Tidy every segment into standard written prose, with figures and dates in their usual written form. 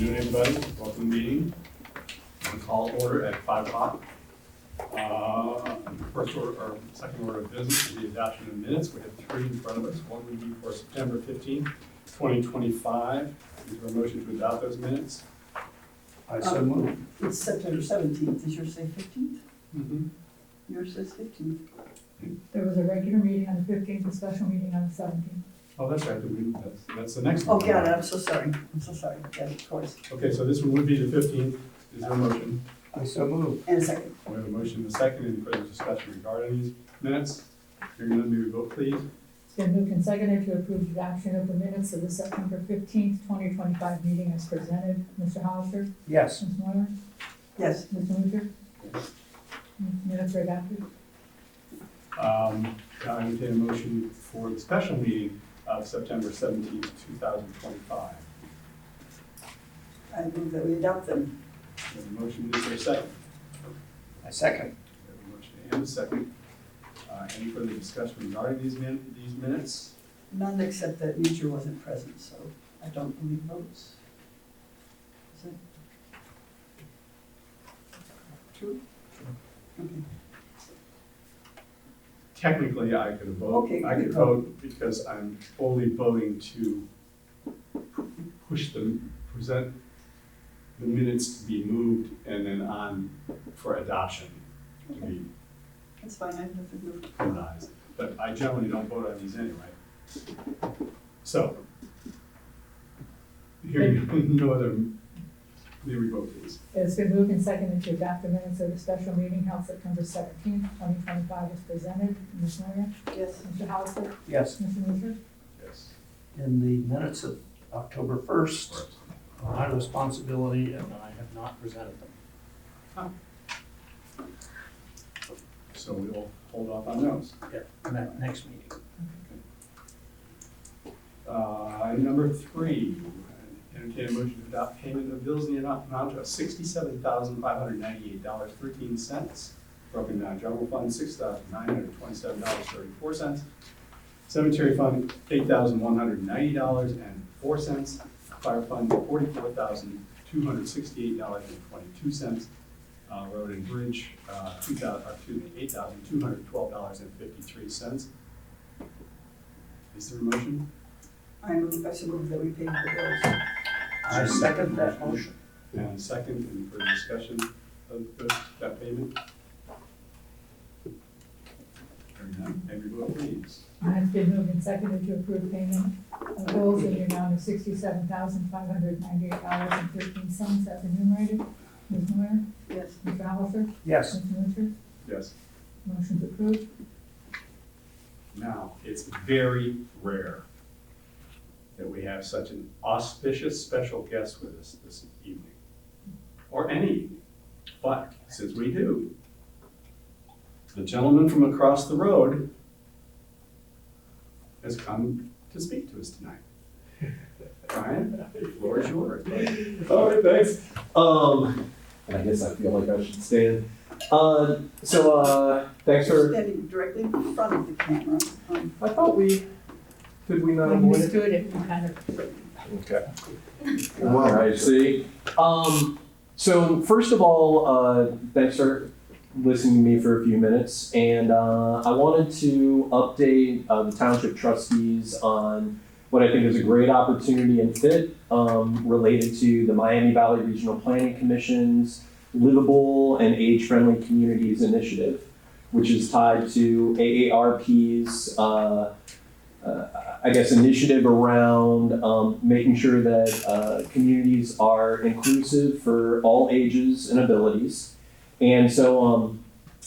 Afternoon, everybody. Welcome to the meeting. We'll call order at 5 o'clock. First order, or second order of business is the adoption of minutes. We have three in front of us. One would be for September 15th, 2025. Is there a motion to adopt those minutes? I so move. It's September 17th, does yours say 15th? Mm-hmm. Yours says 15th. There was a regular meeting on the 15th, a special meeting on the 17th. Oh, that's right. That's the next one. Oh, got it, I'm so sorry, yes, of course. Okay, so this one would be the 15th. Is there a motion? I so move. And a second. We have a motion and a second. Any further discussion regarding these minutes? Hearing none, may we vote, please? It's been moved and seconded to approve the adoption of the minutes of the September 15th, 2025 meeting as presented. Mr. Hollister? Yes. Ms. Moyer? Yes, Mr. Luther? Minutes are adopted. I entertain a motion for the special meeting of September 17th, 2025. I move that we adopt them. We have a motion, is there a second? I second. We have a motion and a second. Any further discussion regarding these minutes? None except that Nietzsche wasn't present, so I don't believe votes. Is it? True? Okay. Technically, I could vote. Okay, I could good. vote because I'm only voting to present the minutes to be moved and then on for adoption to Okay. be That's fine, I have nothing to move. harmonized. But I generally don't vote on these anyway. So, hearing no other, may we vote, please? It's been moved and seconded to adopt the minutes of the special meeting held September 17th, 2025 as presented. Ms. Moyer? Yes, Mr. Hollister? Yes. Mr. Luther? Yes. In the minutes of October 1st, my responsibility, and I have not presented them. So we'll hold off on those. Next meeting. Item number 3, entertain a motion to adopt payment of bills in the amount of $67,598.13, broken down general fund $6,927.34, cemetery fund $8,190.04, fire fund $44,268.22, road and bridge $8,212.53. Is there a motion? I so move that we pay the bills. I second that motion. And second, any further discussion of that payment? Hearing none, may we vote, please? It's been moved and seconded to approve payment of bills in the amount of $67,598.13 as enumerated. Ms. Moyer? Yes, Mr. Hollister? Yes. Mr. Luther? Yes. Motion's approved. Now, it's very rare that we have such an auspicious special guest with us this evening, or any evening, but since we do, the gentleman from across the road has come to speak to us tonight. Brian, the floor is yours. All right, thanks. I guess I feel like I should stand. Thanks for. standing directly in front of the camera. I thought did we not When avoid you it? stood it, you kind of. Okay. All right, see. So first of all, thanks for listening to me for a few minutes, and I wanted to update the township trustees on what I think is a great opportunity and fit related to the Miami Valley Regional Planning Commission's Livable and Age-Friendly Communities Initiative, which is tied to AARP's initiative around making sure that communities are inclusive for all ages and abilities. And so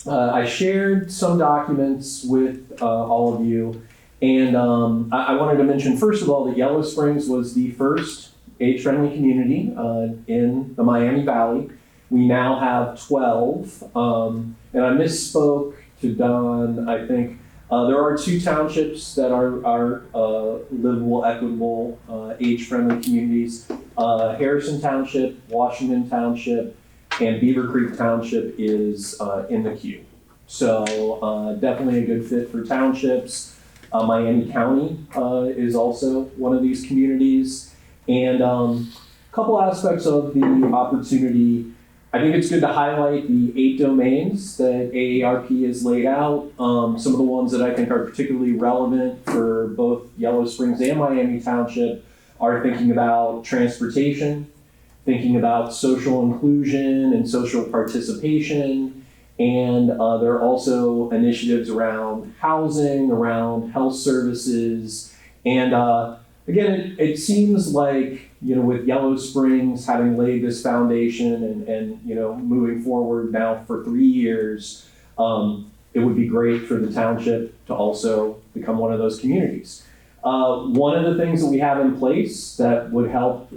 I shared some documents with all of you, and I wanted to mention, first of all, that Yellow Springs was the first age-friendly community in the Miami Valley. We now have 12, and I misspoke to Don, I think. There are 2 townships that are livable, equitable, age-friendly communities. Harrison Township, Washington Township, and Beaver Creek Township is in the queue. So definitely a good fit for townships. Miami County is also one of these communities. And couple aspects of the opportunity. I think it's good to highlight the 8 domains that AARP has laid out. Some of the ones that I think are particularly relevant for both Yellow Springs and Miami Township are thinking about transportation, thinking about social inclusion and social participation, and there are also initiatives around housing, around health services, and again, it seems like, with Yellow Springs having laid this foundation and moving forward now for 3 years, it would be great for the township to also become one of those communities. One of the things that we have in place that would help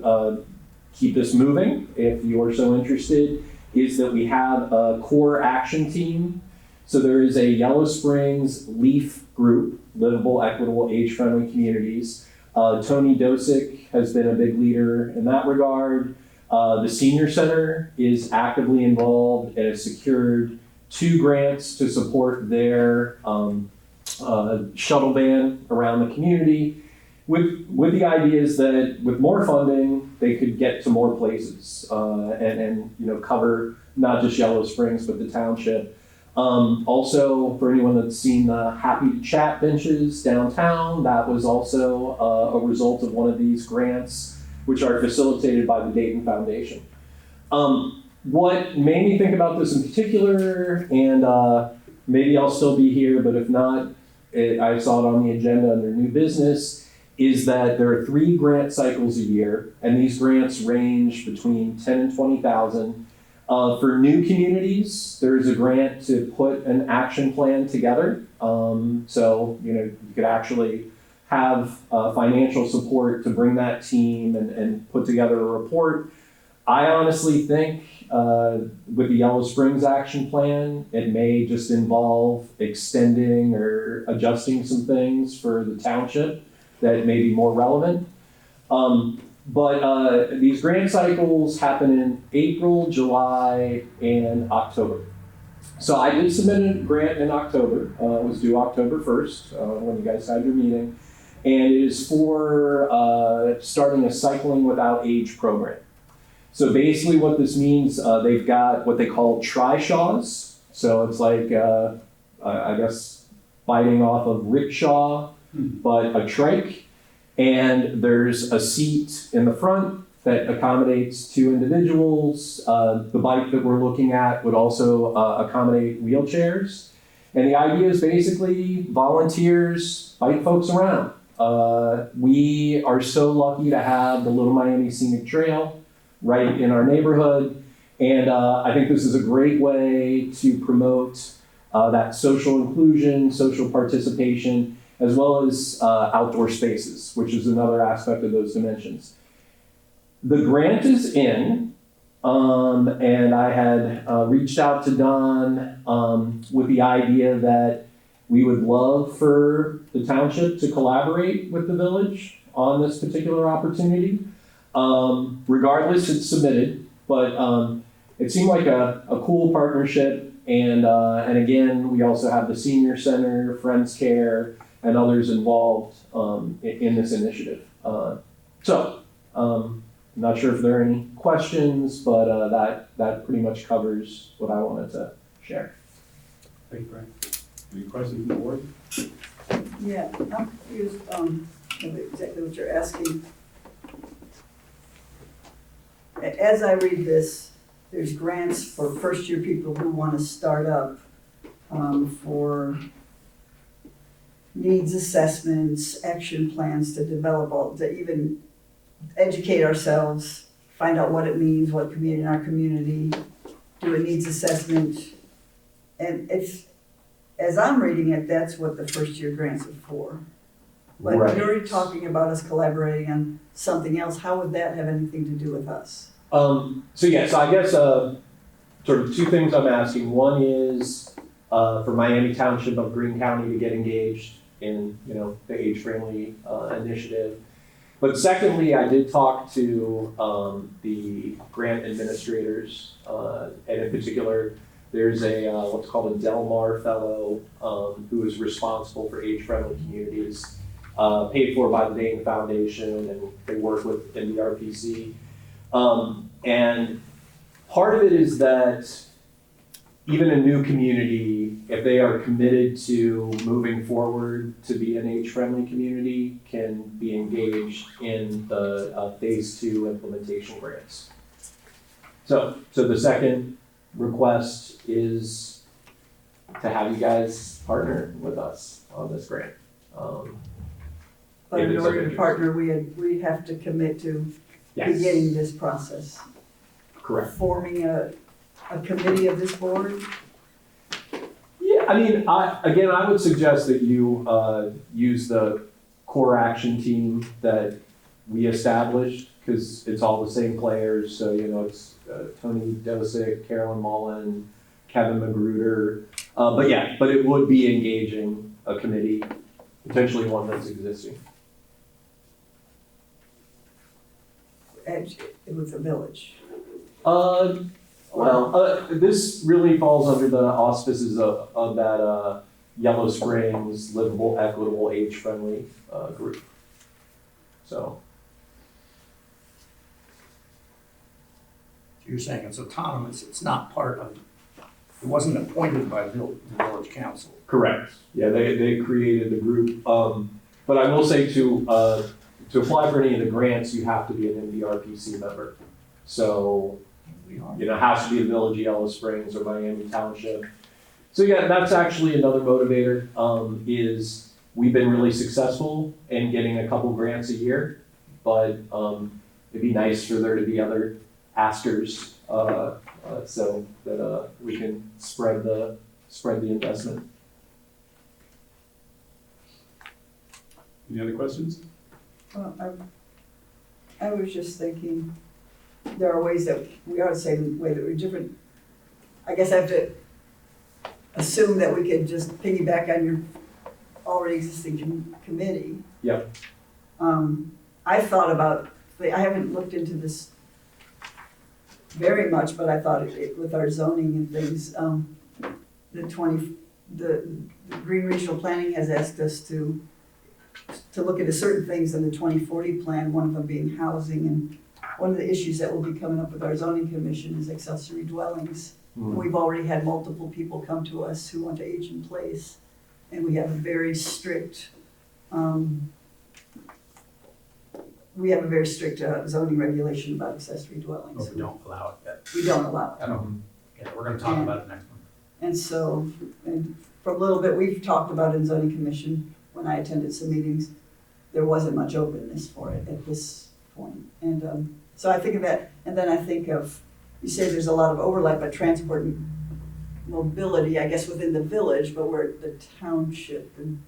keep this moving, if you are so interested, is that we have a core action team. So there is a Yellow Springs LEAF group, Livable, Equitable, Age-Friendly Communities. Tony Dosick has been a big leader in that regard. The Senior Center is actively involved and has secured 2 grants to support their shuttle van around the community, with the ideas that with more funding, they could get to more places and cover not just Yellow Springs, but the township. Also, for anyone that's seen the Happy to Chat benches downtown, that was also a result of one of these grants, which are facilitated by the Dayton Foundation. What made me think about this in particular, and maybe I'll still be here, but if not, I saw it on the agenda under new business, is that there are 3 grant cycles a year, and these grants range between 10 and 20,000. For new communities, there's a grant to put an action plan together. So, you could actually have financial support to bring that team and put together a report. I honestly think with the Yellow Springs action plan, it may just involve extending or adjusting some things for the township that may be more relevant. But these grant cycles happen in April, July, and October. So I did submit a grant in October. It was due October 1st when you guys had your meeting. And it is for starting a Cycling Without Age program. So basically what this means, they've got what they call trishaws. So it's like, I guess, biting off of rickshaw, but a trike. And there's a seat in the front that accommodates 2 individuals. The bike that we're looking at would also accommodate wheelchairs. And the idea is basically volunteers bike folks around. We are so lucky to have the Little Miami Scenic Trail right in our neighborhood. And I think this is a great way to promote that social inclusion, social participation, as well as outdoor spaces, which is another aspect of those dimensions. The grant is in, and I had reached out to Don with the idea that we would love for the township to collaborate with the village on this particular opportunity. Regardless, it's submitted, but it seemed like a cool partnership. And again, we also have the Senior Center, Friends Care, and others involved in this initiative. I'm not sure if there are any questions, but that pretty much covers what I wanted to share. Thank you, Brian. Any questions from the board? Yeah, I'm confused exactly what you're asking. As I read this, there's grants for first-year people who want to start up for needs assessments, action plans to develop, to even educate ourselves, find out what it means, what community in our community, do a needs assessment. And it's, as I'm reading it, that's what the first-year grants are for. But Right. you're talking about us collaborating on something else. How would that have anything to do with us? So I guess sort of 2 things I'm asking. One is for Miami Township of Greene County to get engaged in the age-friendly initiative. But secondly, I did talk to the grant administrators, and in particular, there's a what's called a Del Mar Fellow who is responsible for age-friendly communities, paid for by the Dayton Foundation, and they work with NDRPC. And part of it is that even a new community, if they are committed to moving forward to be an age-friendly community, can be engaged in the phase 2 implementation grants. So the second request is to have you guys partner with us on this grant. But If in it's order to of interest. partner, we'd have to commit to Yes. beginning this process. Correct. Forming a committee of this board. Yeah, I mean, I would suggest that you use the core action team that we established, because it's all the same players. So, it's Tony Dosick, Carolyn Mullen, Kevin Magruder. But it would be engaging a committee, potentially one that's existing. With the village. This really falls under the auspices of that Yellow Springs Livable, Equitable, Age-Friendly group. So, You're saying it's autonomous, it's not part of, it wasn't appointed by the village council. correct. Yeah, they created the group. But I will say to apply for any of the grants, you have to be an MDRPC member. So, We are. it has to be a Village of Yellow Springs or Miami Township. So yeah, that's actually another motivator, is we've been really successful in getting a couple grants a year, but it'd be nice for there to be other askers, so that we can spread the investment. Any other questions? Well, I was just thinking, there are ways that we are the same way that we're different. I guess I have to assume that we could just piggyback on your already existing committee. Yep. I thought about, I haven't looked into this very much, but I thought with our zoning and things, the Green Regional Planning has asked us to look into certain things in the 2040 plan, one of them being housing, and one of the issues that will be coming up with our zoning commission is accessory dwellings. We've already had multiple people come to us who want to age in place, and we have a very strict, zoning regulation about accessory dwellings. But we don't allow it yet. We don't allow it. Yeah, we're gonna talk about it next one. And so, and for a little bit, we've talked about in zoning commission, when I attended some meetings, there wasn't much openness for it at this point. And so I think of that, and then I think of, you say there's a lot of overlap, but transport and mobility, I guess, within the village, but we're the township and.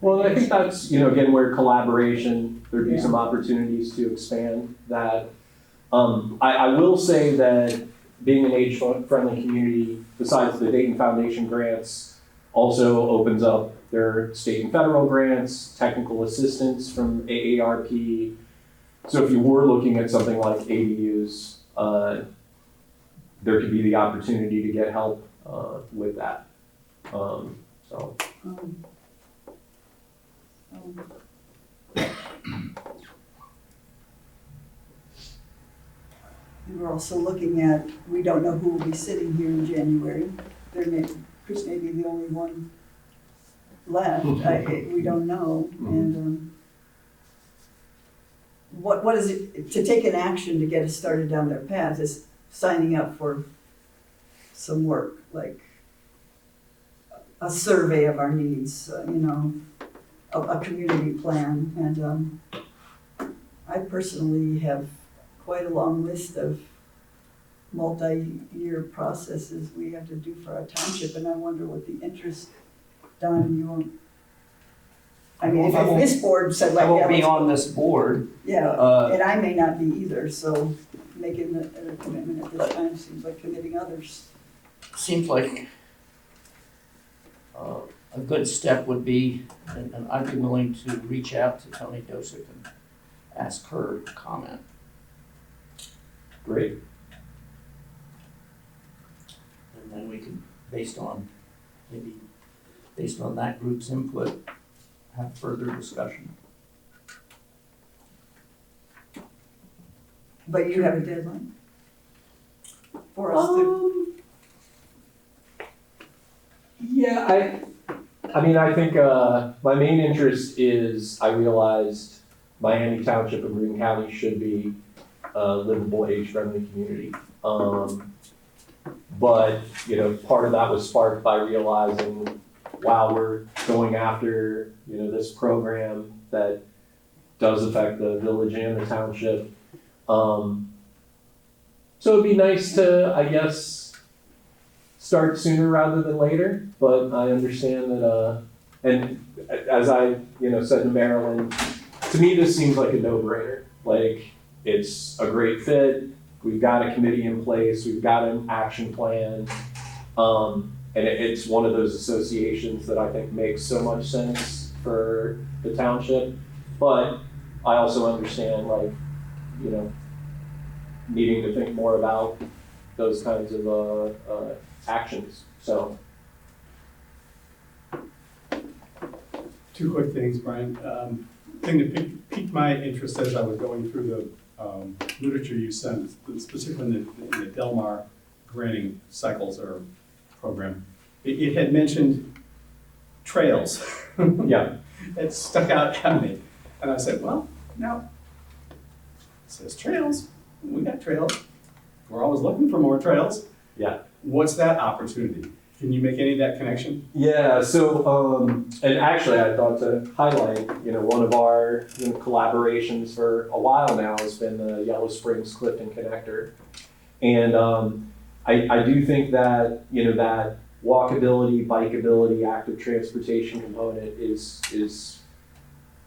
Well, I think that's, again, where collaboration, there'd be some opportunities to expand that. I will say that being an age-friendly community, besides the Dayton Foundation grants, also opens up their state and federal grants, technical assistance from AARP. So if you were looking at something like ADUs, there could be the opportunity to get help with that. And we're also looking at, we don't know who will be sitting here in January. Chris may be the only one left. We don't know. And what is it, to take an action to get us started down their path is signing up for some work, like a survey of our needs, a community plan. And I personally have quite a long list of multi-year processes we have to do for our township, and I wonder what the interest, Don, you won't. I mean, if this board said like, I won't be yeah, on this board. and I may not be either, so making a commitment at this time seems like committing others. Seems like a good step would be, and I'd be willing to reach out to Tony Dosick and ask her to comment. Great. And then we can, based on that group's input, have further discussion. But you have a deadline for us to, Yeah, I mean, I think, my main interest is, I realized Miami Township and Greene County should be a livable, age-friendly community. But, you know, part of that was sparked by realizing, wow, we're going after, you know, this program that does affect the village and the township. So it'd be nice to, I guess, start sooner rather than later, but I understand that, and as I, you know, said to Marilyn, to me, this seems like a no-brainer. Like, it's a great fit, we've got a committee in place, we've got an action plan, and it's one of those associations that I think makes so much sense for the township, but I also understand, like, you know, needing to think more about those kinds of actions, so. Two quick things, Brian. Thing that piqued my interest as I was going through the literature you sent, specifically in the Delmar granting cycles or program, it had mentioned trails. Yeah. It stuck out at me. And I said, well, now, it says trails, we got trails. We're always looking for more trails. Yeah. What's that opportunity? Can you make any of that connection? Yeah, so, and actually I thought to highlight, you know, one of our collaborations for a while now has been the Yellow Springs Clifton Connector. And I do think that, you know, that walkability, bikeability, active transportation component is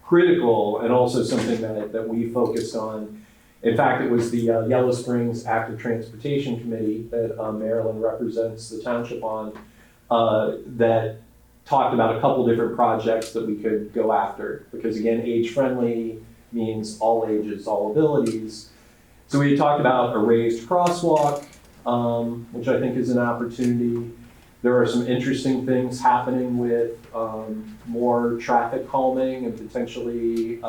critical and also something that we focused on. In fact, it was the Yellow Springs Active Transportation Committee that Marilyn represents the township on that talked about a couple different projects that we could go after. Because again, age-friendly means all ages, all abilities. So we had talked about a raised crosswalk, which I think is an opportunity. There are some interesting things happening with more traffic calming and potentially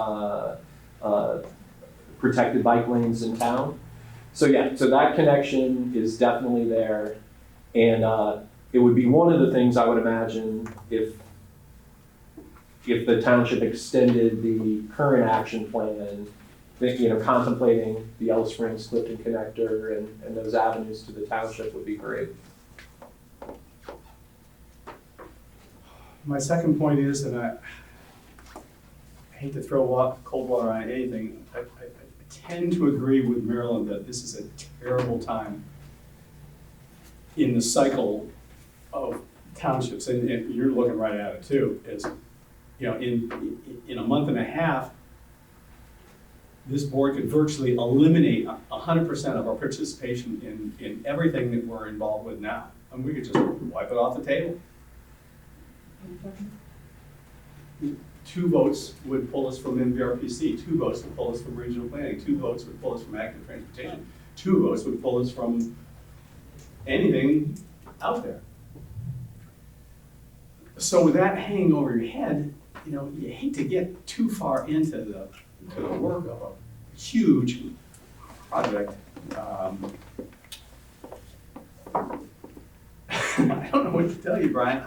protected bike lanes in town. So yeah, so that connection is definitely there. And it would be one of the things I would imagine if the township extended the current action plan, you know, contemplating the Yellow Springs Clifton Connector and those avenues to the township would be great. My second point is, and I hate to throw cold water on anything, I tend to agree with Marilyn that this is a terrible time in the cycle of townships, and you're looking right at it too, is, you know, in a month and a half, this board could virtually eliminate 100% of our participation in everything that we're involved with now. And we could just wipe it off the table. 2 votes would pull us from NVRPC, 2 votes would pull us from regional planning, 2 votes would pull us from active transportation, 2 votes would pull us from anything out there. So with that hanging over your head, you know, you hate to get too far into the work of a huge project. I don't know what to tell you, Brian.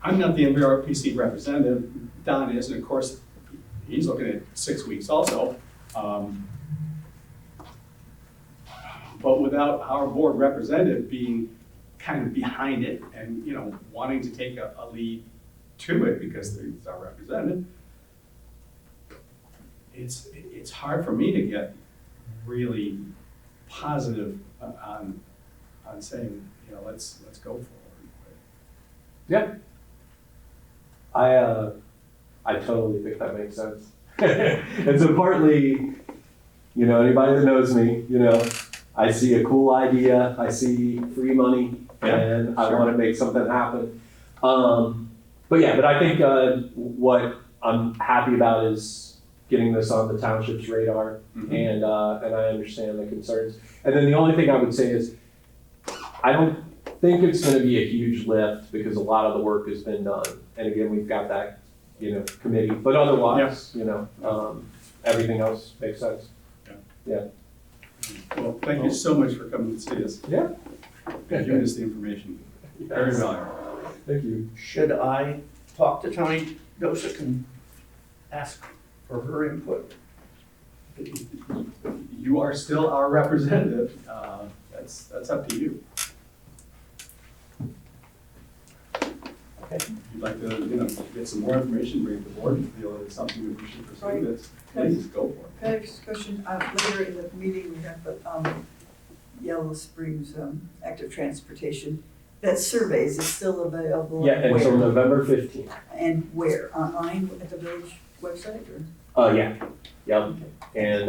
I'm not the MVRPC representative, Don is, and of course, he's looking at 6 weeks also. But without our board representative being kind of behind it and, you know, wanting to take a lead to it because he's our representative, it's hard for me to get really positive on saying, you know, let's go forward. Yeah. I totally think that makes sense. And so partly, you know, anybody that knows me, you know, I see a cool idea, I see free money, and I want to make something happen. But I think what I'm happy about is getting this on the township's radar, and I understand the concerns. And then the only thing I would say is, I don't think it's going to be a huge lift because a lot of the work has been done. And again, we've got that, you know, committee, but otherwise, you know, everything else makes sense. Well, thank you so much for coming to see us. Yeah. And giving us the information. Very valuable. Thank you. Should I talk to Tony Dosick and ask for her input? You are still our representative. That's up to you. If you'd like to, get some more information, bring it to the board, and feel it's something that we should pursue, this, please go for it. Can I ask a question? Later in the meeting, we have the Yellow Springs active transportation. That survey, is it still available? Yeah, until Where? November 15th. And where? Online at the village website or? Yeah. And,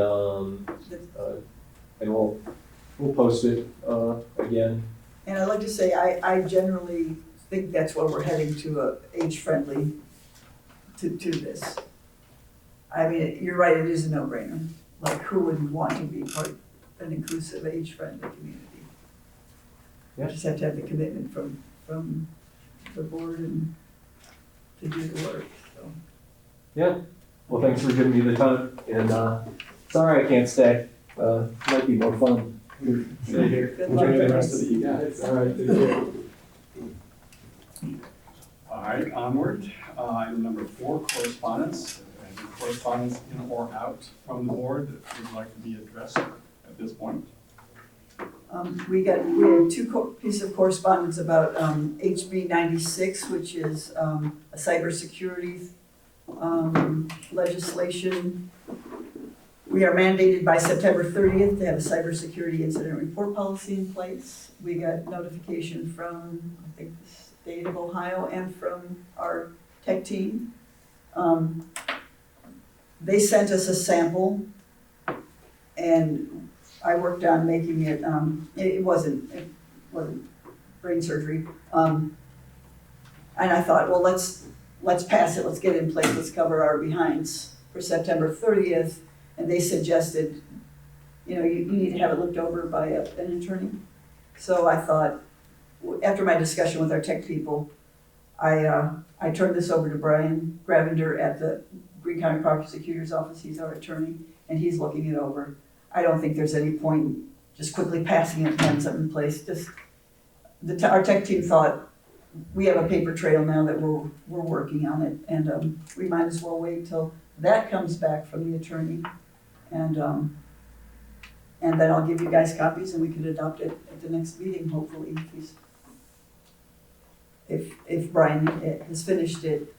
and we'll post it, again. And I'd like to say, I generally think that's where we're heading, to a age-friendly to this. I mean, you're right, it is a no-brainer. Like, who wouldn't want to be part of an inclusive, age-friendly community? You Yeah. just have to have the commitment from the board and to do the work, so. Yeah. Well, thanks for giving me the time, and, sorry I can't stay. Might be more fun. Stay here. Good luck. Enjoy the rest of the evening. All right, take care. All right, onward. Item number 4, correspondence. Any correspondence in or out from the board that would like to be addressed at this point? We had 2 pieces of correspondence about HB 96, which is a cybersecurity legislation. We are mandated by September 30th to have a cybersecurity incident report policy in place. We got notification from, I think, the state of Ohio and from our tech team. They sent us a sample, and I worked on making it, it wasn't brain surgery. And I thought, well, let's pass it, let's get it in place, let's cover our behinds for September 30th. And they suggested, you need to have it looked over by an attorney. So I thought, after my discussion with our tech people, I turned this over to Brian Gravender at the Greene County Prosecutor's Office. He's our attorney, and he's looking it over. I don't think there's any point just quickly passing it and having something in place. Just our tech team thought, we have a paper trail now that we're working on it, and we might as well wait till that comes back from the attorney. And then I'll give you guys copies and we could adopt it at the next meeting, hopefully, if Brian has finished it.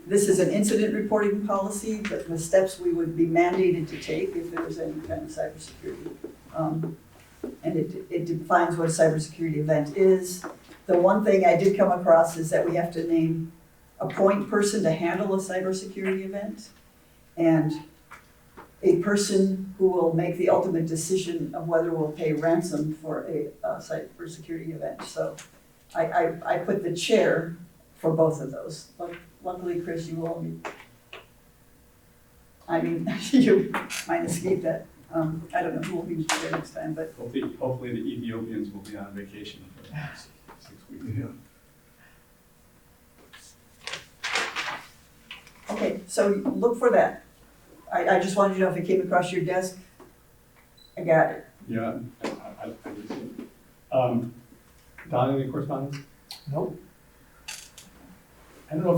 This is an incident reporting policy, but the steps we would be mandated to take if there was any kind of cybersecurity. And it defines what a cybersecurity event is. The one thing I did come across is that we have to name a point person to handle a cybersecurity event, and a person who will make the ultimate decision of whether we'll pay ransom for a cybersecurity event. So I put the chair for both of those. But luckily, Chris, you will be, you might escape that. I don't know who will be there next time, but. Hopefully the Ethiopians will be on vacation for the next 6 weeks. Yeah. Okay, so look for that. I just wanted you to know if it came across your desk, I got it. Yeah, I did see it. Don, any correspondence? Nope. I don't know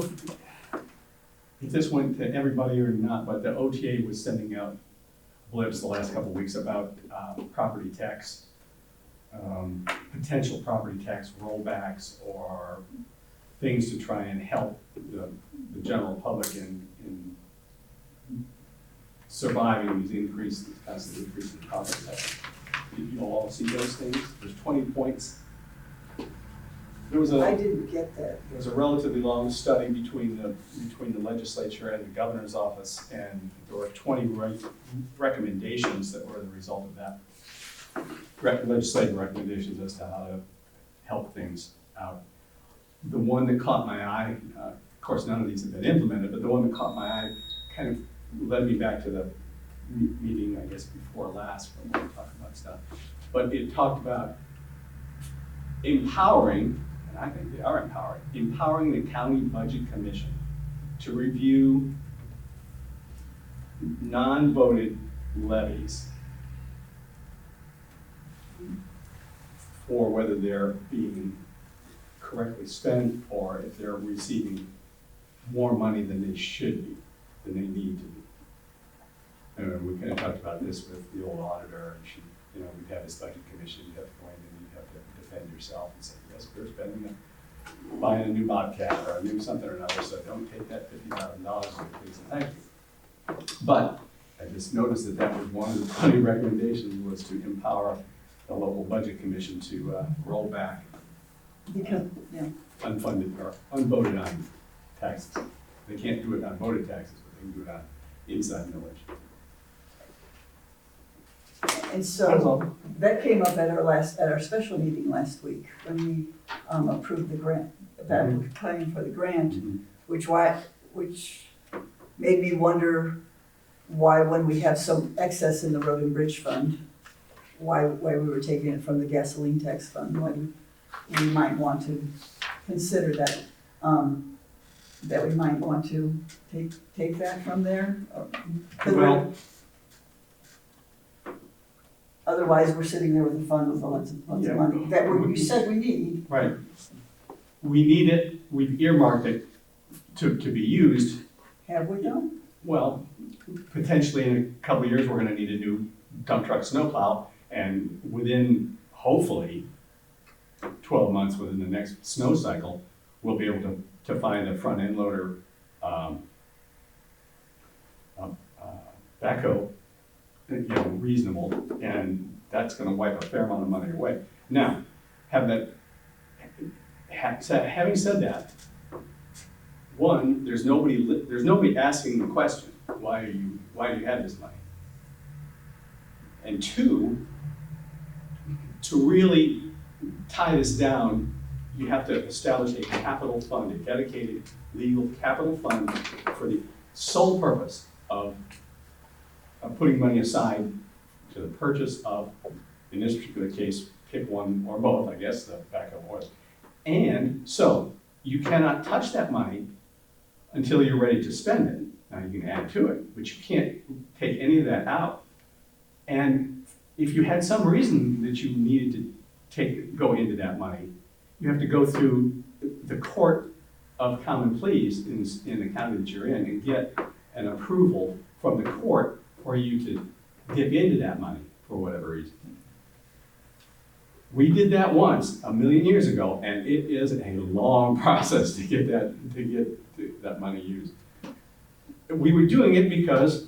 if this went to everybody or not, but the OTA was sending out blips the last couple of weeks about property tax, potential property tax rollbacks or things to try and help the general public in surviving these constant increases in property tax. You'll all see those things. There's 20 points. I didn't get that. There was a relatively long study between the legislature and the governor's office, and there were 20 recommendations that were the result of that. Legislative recommendations as to how to help things out. The one that caught my eye, of course none of these have been implemented, but the one that caught my eye kind of led me back to the meeting, I guess, before last when we were talking about stuff. But it talked about empowering, and I think they are empowering the county budget commission to review non-voted levies for whether they're being correctly spent or if they're receiving more money than they should be, than they need to be. And we kind of talked about this with the old auditor, and she, you know, we'd have this budget commission, you'd have to go in and you'd have to defend yourself and say, yes, we're spending buying a new Bobcat or a new something or another, so don't take that $50,000, please and thank you. But I just noticed that that was one of the funny recommendations, was to empower the local budget commission to roll back Because, yeah, unfunded or unvoted on taxes. They can't do it on voted taxes, but they can do it on inside millage. and That's so all. that came up at our special meeting last week when we approved the grant, applying for the grant, which made me wonder why, when we have some excess in the road and bridge fund, why we were taking it from the gasoline tax fund, when we might want to consider that, that we might want to take that from there. 'Cause Well, otherwise, we're sitting there with a fund with lots of Yeah. money that you said we need. right. We need it, we've earmarked it to be used. Have we though? Well, potentially in a couple of years, we're gonna need a new dump truck snowplow, and within, hopefully, 12 months within the next snow cycle, we'll be able to find a front end loader, backhoe, you know, reasonable, and that's gonna wipe a fair amount of money away. Now, having said that, one, there's nobody asking the question, why do you have this money? And two, to really tie this down, you have to establish a capital fund, a dedicated legal capital fund for the sole purpose of putting money aside to the purchase of, in this particular case, pick one or both, I guess, the backhoe or. And so you cannot touch that money until you're ready to spend it. Now you can add to it, but you can't take any of that out. And if you had some reason that you needed to go into that money, you have to go through the court of common pleas in the county that you're in and get an approval from the court for you to dip into that money for whatever reason. We did that once, 1,000,000 years ago, and it is a long process to get that money used. We were doing it because,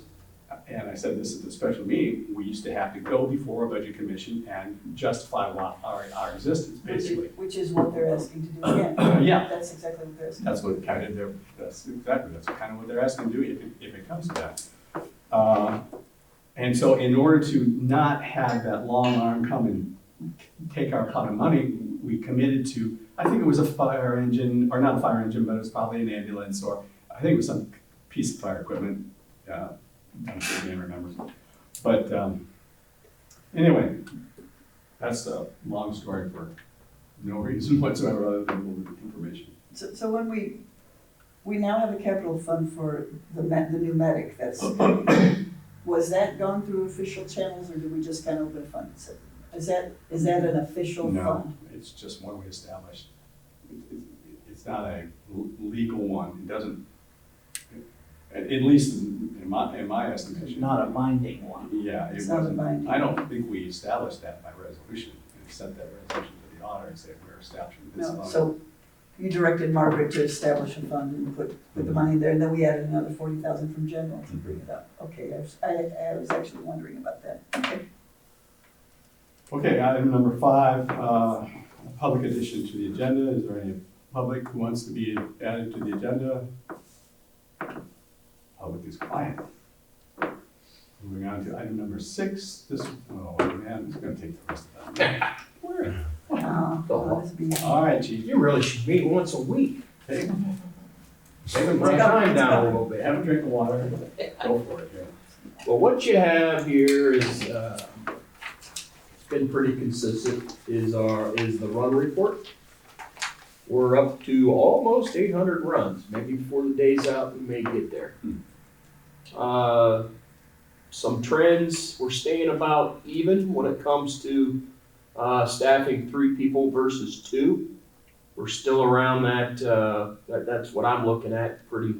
and I said this at the special meeting, we used to have to go before a budget commission and justify our existence, basically. Which is what they're asking to do again. Yeah. That's exactly what they're asking. That's kind of what they're asking to do if it comes to that. And so in order to not have that long arm come and take our pot of money, we committed to, I think it was a fire engine, or not a fire engine, but it was probably an ambulance, or I think it was some piece of fire equipment. I can't remember. But anyway, that's a long story for no reason whatsoever other than information. So when we now have a capital fund for the new medic that's, was that gone through official channels, or did we just kind of open a fund? Is that an official No, fund? it's just one we established. It's not a legal one. It doesn't, at least in my estimation. Not a binding one. Yeah, it It's not a wasn't. binding. I don't think we established that by resolution, and sent that resolution to the auditor and said, we're establishing this No, fund. so you directed Margaret to establish a fund and put the money there, and then we added another 40,000 from general to bring it up. Okay, I was actually wondering about that. Okay. Okay, item number 5, public addition to the agenda. Is there any public who wants to be added to the agenda? Public is quiet. Moving on to item number 6. Oh man, it's gonna take the rest of that. Where? This be- All right, chief. You really should meet once a week. Take Saving my time down a little bit. Have a drink of water. Go for it, yeah. Well, what you have here is, been pretty consistent, is the run report. We're up to almost 800 runs, maybe before the day's out, we may get there. some trends. We're staying about even when it comes to staffing 3 people versus 2. We're still around that's what I'm looking at pretty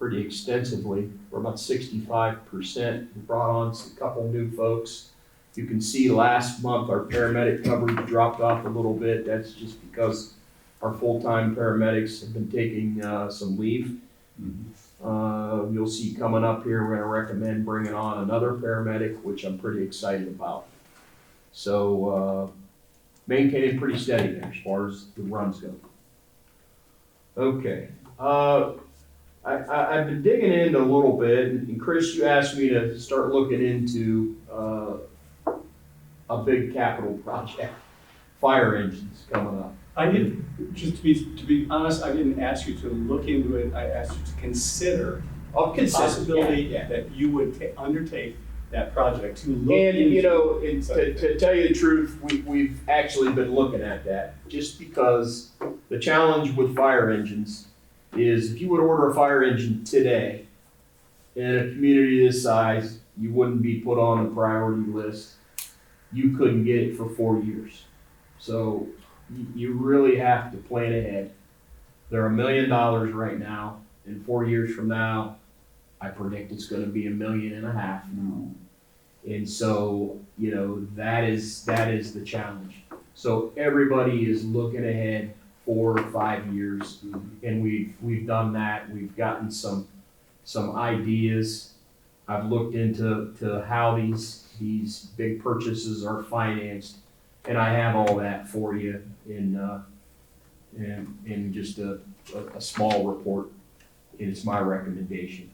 extensively. We're about 65%. We brought on a couple new folks. You can see last month our paramedic coverage dropped off a little bit. That's just because our full-time paramedics have been taking some leave. You'll see coming up here, we're gonna recommend bringing on another paramedic, which I'm pretty excited about. So, maintaining pretty steady there as far as the runs go. Okay, I've been digging into a little bit, and Chris, you asked me to start looking into, a big capital project, fire engines coming up. I didn't, just to be honest, I didn't ask you to look into it, I asked you to consider Oh, the possibility that you would undertake that project to look And, into. you know, to tell you the truth, we've actually been looking at that, just because the challenge with fire engines is if you would order a fire engine today in a community this size, you wouldn't be put on the priority list. You couldn't get it for 4 years. So you really have to plan ahead. They're $1 million right now. In 4 years from now, I predict it's gonna be $1.5 million. And so, you know, that is the challenge. So everybody is looking ahead 4 or 5 years, and we've done that. We've gotten some ideas. I've looked into how these big purchases are financed, and I have all that for you in just a small report. And it's my recommendation.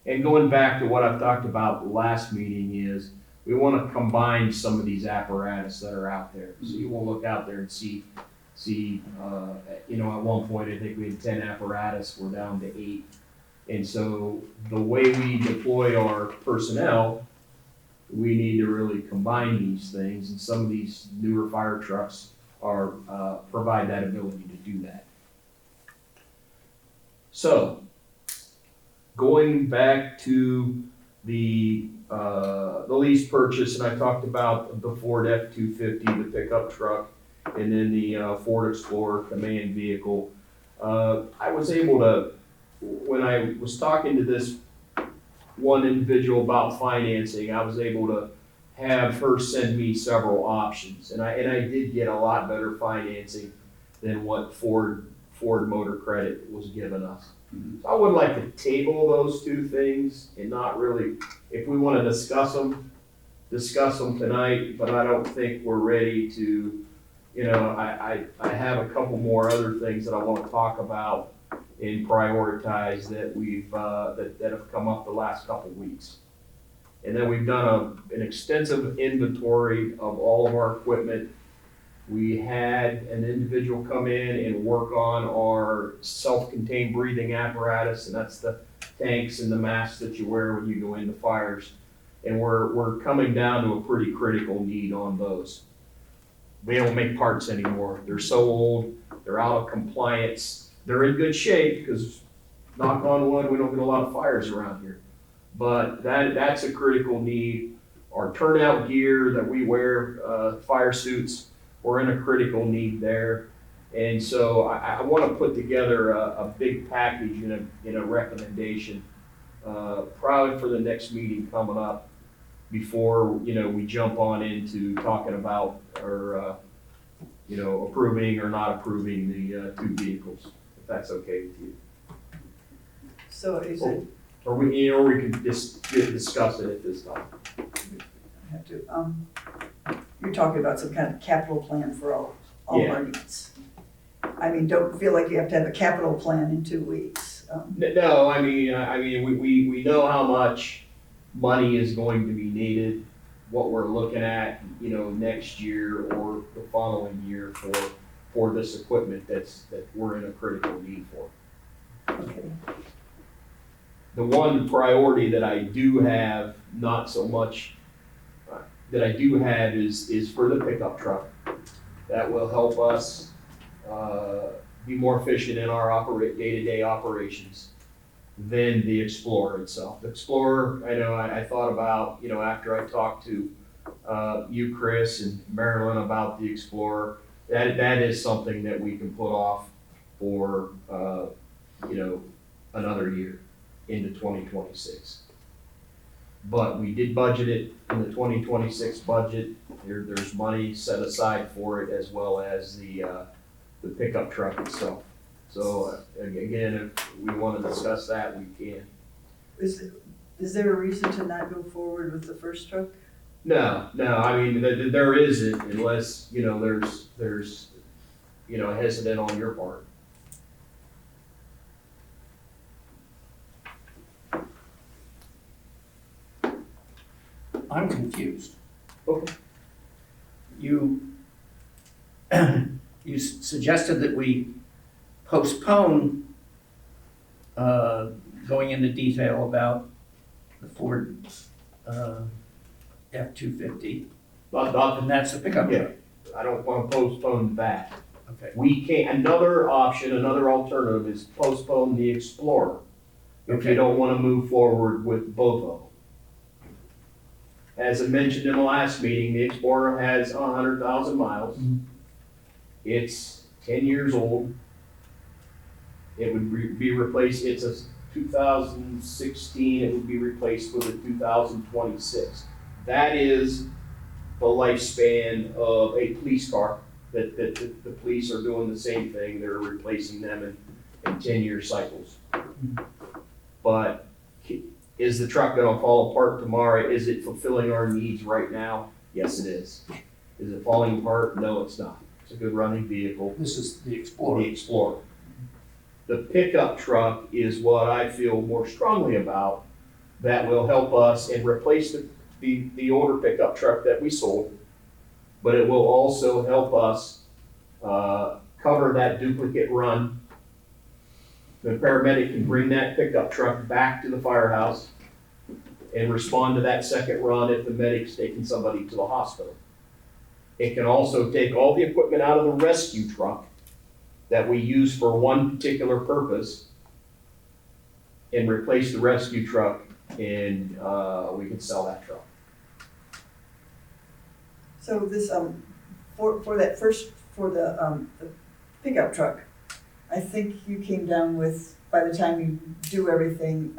And going back to what I've talked about the last meeting is, we want to combine some of these apparatus that are out there. So you will look out there and see, you know, at one point, I think we had 10 apparatus, we're down to 8. And so the way we deploy our personnel, we need to really combine these things, and some of these newer fire trucks provide that ability to do that. So, going back to the lease purchase, and I talked about the Ford F-250, the pickup truck, and then the Ford Explorer command vehicle. I was able to, when I was talking to this one individual about financing, I was able to have her send me several options, and I did get a lot better financing than what Ford Motor Credit was giving us. So I would like to table those 2 things and not really, if we want to discuss them tonight, but I don't think we're ready to, you know, I have a couple more other things that I want to talk about and prioritize that that have come up the last couple weeks. And then we've done an extensive inventory of all of our equipment. We had an individual come in and work on our self-contained breathing apparatus, and that's the tanks and the masks that you wear when you go into fires. And we're coming down to a pretty critical need on those. We don't make parts anymore. They're so old, they're out of compliance. They're in good shape because, knock on wood, we don't get a lot of fires around here. But that's a critical need. Our turnout gear that we wear, fire suits, we're in a critical need there. And so I want to put together a big package in a recommendation, probably for the next meeting coming up, before, you know, we jump on into talking about or, you know, approving or not approving the 2 vehicles, if that's okay with you. So is it, Or we can just discuss it at this time. I have to, you're talking about some kind of capital plan for all of our needs. I mean, don't feel like you have to have a capital plan in 2 weeks. No, I mean, we know how much money is going to be needed, what we're looking at, you know, next year or the following year for this equipment that we're in a critical need for. Okay. The one priority that I do have, not so much, that I do have is for the pickup truck. That will help us be more efficient in our day-to-day operations. than the Explorer itself. The Explorer, I know, I thought about, after I talked to you, Chris, and Marilyn about the Explorer, that is something that we can put off for, another year into 2026. But we did budget it in the 2026 budget. There's money set aside for it, as well as the pickup truck itself. So again, if we want to discuss that, we can. Is there a reason to not go forward with the first truck? No, I mean, there isn't unless, there's hesitant on your part. I'm confused. Okay. You, you suggested that we postpone going into detail about the Ford F-250, and that's the pickup truck. I don't want to postpone that. Okay. We can't, another option, another alternative is postpone the Explorer. If you Okay. don't want to move forward with both of them. As I mentioned in the last meeting, the Explorer has 100,000 miles. Mhm. It's 10 years old. It would be replaced, it's a 2016, it would be replaced with a 2026. That is the lifespan of a police car, that the police are doing the same thing, they're replacing them in 10-year cycles. But is the truck gonna fall apart tomorrow? Is it fulfilling our needs right now? Yes, it is. Is it falling apart? No, it's not. It's a good running vehicle. This is the The Explorer. Explorer. The pickup truck is what I feel more strongly about, that will help us and replace the older pickup truck that we sold. But it will also help us cover that duplicate run. The paramedic can bring that pickup truck back to the firehouse and respond to that second run if the medic's taking somebody to the hospital. It can also take all the equipment out of the rescue truck that we use for one particular purpose and replace the rescue truck, and we can sell that truck. So this, for the pickup truck, I think you came down with, by the time you do everything,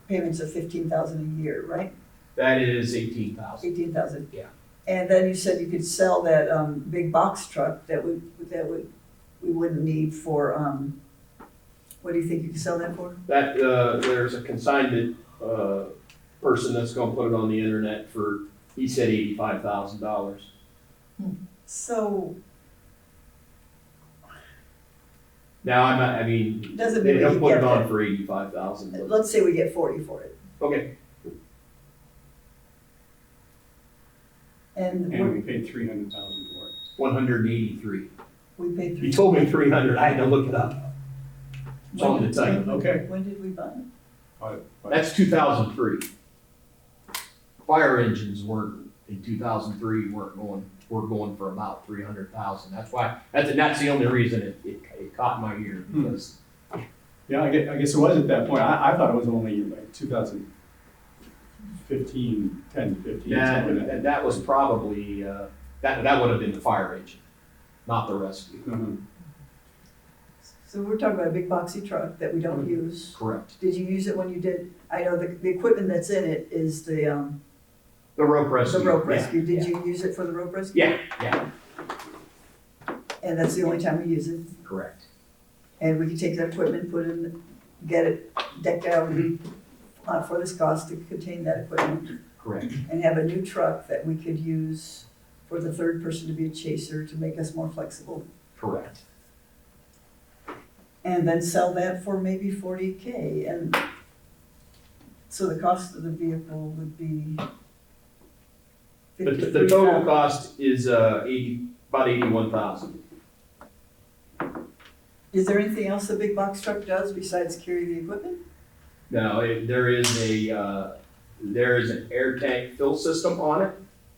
payments of $15,000 a year, right? That is 18,000. 18,000. Yeah. And then you said you could sell that big box truck that we wouldn't need for, what do you think you could sell that for? That, there's a consignment person that's gonna put it on the internet for, he said $85,000. So, Now, I mean, doesn't they mean we don't can put get it on that. for 85,000, but, Let's say we get 40 for it. okay. And And we paid $300,000 for it. 183. we paid He 3. told me 300, I had to look it up. It's on the title. Okay. When did we buy it? That's 2003. Fire engines weren't, in 2003, were going for about 300,000. That's why, that's the only reason it caught my ear, because Yeah, I guess it was at that point. I thought it was only like 2015, 10 to 15. something like that. that was probably, that would have been the fire engine, not the rescue. Mhm. So we're talking about a big boxy truck that we don't use. Correct. Did you use it when you did? I know the equipment that's in it is the The rope rescue. rope yeah, rescue. Did yeah. you use it for the rope rescue? Yeah, And that's the only time we use it. correct. And we can take that equipment, put in, get it decked out for this cost to contain that equipment, Correct. and have a new truck that we could use for the third person to be a chaser to make us more flexible. Correct. And then sell that for maybe 40K, and so the cost of the vehicle would be The total cost is about 81,000. Is there anything else the big box truck does besides carry the equipment? Now, there is an air tank fill system on it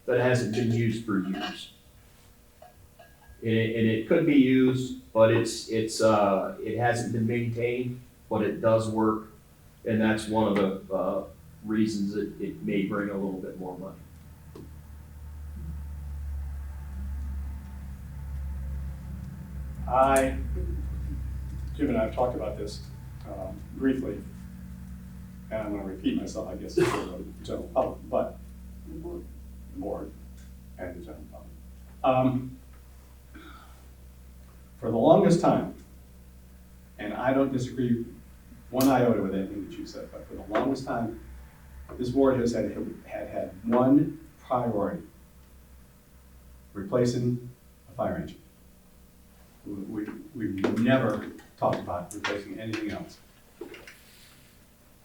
that hasn't been used for years. And it could be used, but it hasn't been maintained, but it does work. And that's one of the reasons that it may bring a little bit more money. Jim and I have talked about this briefly, and I'm gonna repeat myself, I guess, for the general public, but the board and the general public. For the longest time, and I don't disagree one iota with anything that you said, but for the longest time, this board has had one priority: replacing a fire engine. We've never talked about replacing anything else,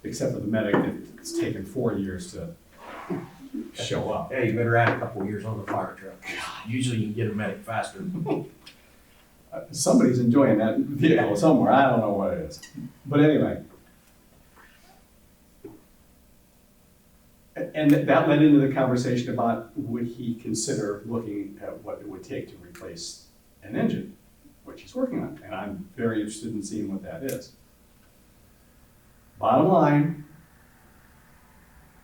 except for the medic that's taken 4 years to show up. Hey, you better add a couple years on the fire truck. Usually you can get a medic faster. Somebody's enjoying that vehicle somewhere, I don't know what it is. But anyway. And that led into the conversation about would he consider looking at what it would take to replace an engine, which he's working on, and I'm very interested in seeing what that is. Bottom line,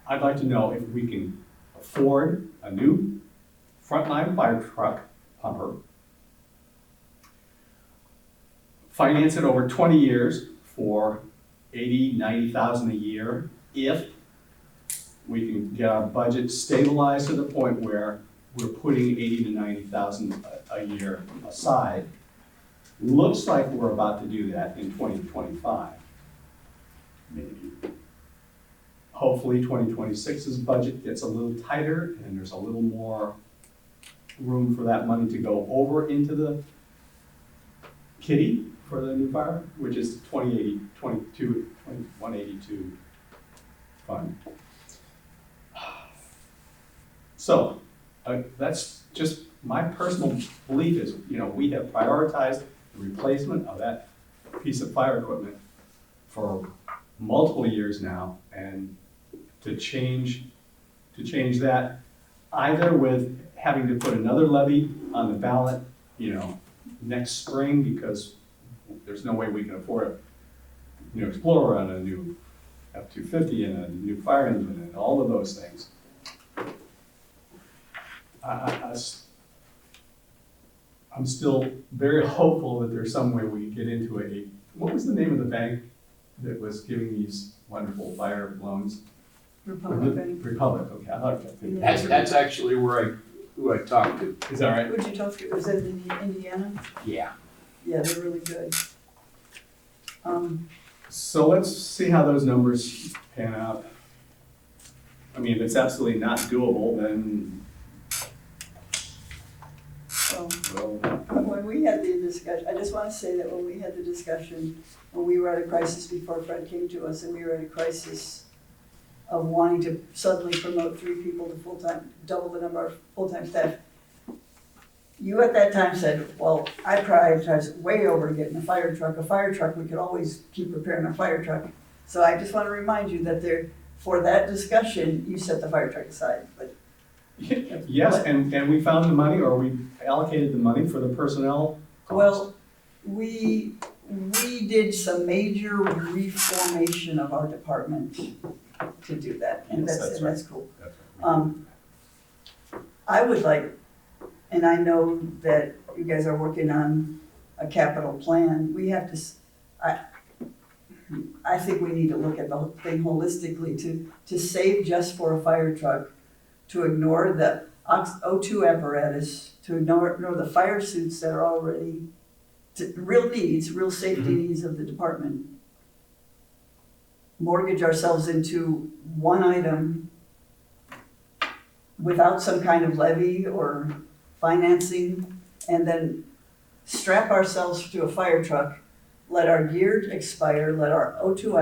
I'd like to know if we can afford a new frontline fire truck pumper, finance it over 20 years for 80, 90,000 a year, if we can get our budget stabilized to the point where we're putting 80 to 90,000 a year aside. Looks like we're about to do that in 2025, maybe. Hopefully 2026's budget gets a little tighter and there's a little more room for that money to go over into the kitty for the new fire, which is 2182 fund. So, that's just my personal belief is, we have prioritized the replacement of that piece of fire equipment for multiple years now, and to change that either with having to put another levy on the ballot, next spring, because there's no way we can afford a new Explorer and a new F-250 and a new fire engine and all of those things. I'm still very hopeful that there's some way we can get into what was the name of the bank that was giving these wonderful fire loans? Republic Bank. Republic, okay, I thought that. That's actually who I talked to. Is that right? Who'd you talk to? Was that in Indiana? Yeah. Yeah, they're really good. So let's see how those numbers pan out. I mean, if it's absolutely not doable, then, well, When we had the discussion, I just want to say that when we had the discussion, when we were at a crisis before Fred came to us, and we were at a crisis of wanting to suddenly promote 3 people to full-time, double the number of full-time staff, you at that time said, well, I prioritized way over getting a fire truck. A fire truck, we could always keep repairing a fire truck. So I just want to remind you that for that discussion, you set the fire truck aside, but. yes, and we found the money, or we allocated the money for the personnel costs. Well, we did some major reformation of our department to do that, and Yes, that's that's cool. That's right. I would like, and I know that you guys are working on a capital plan, we have to, I think we need to look at the whole thing holistically to save just for a fire truck, to ignore the O2 apparatus, to ignore the fire suits that are already, real safety needs of the department. Mortgage ourselves into one item without some kind of levy or financing, and then strap ourselves to a fire truck, let our gear expire, let our O2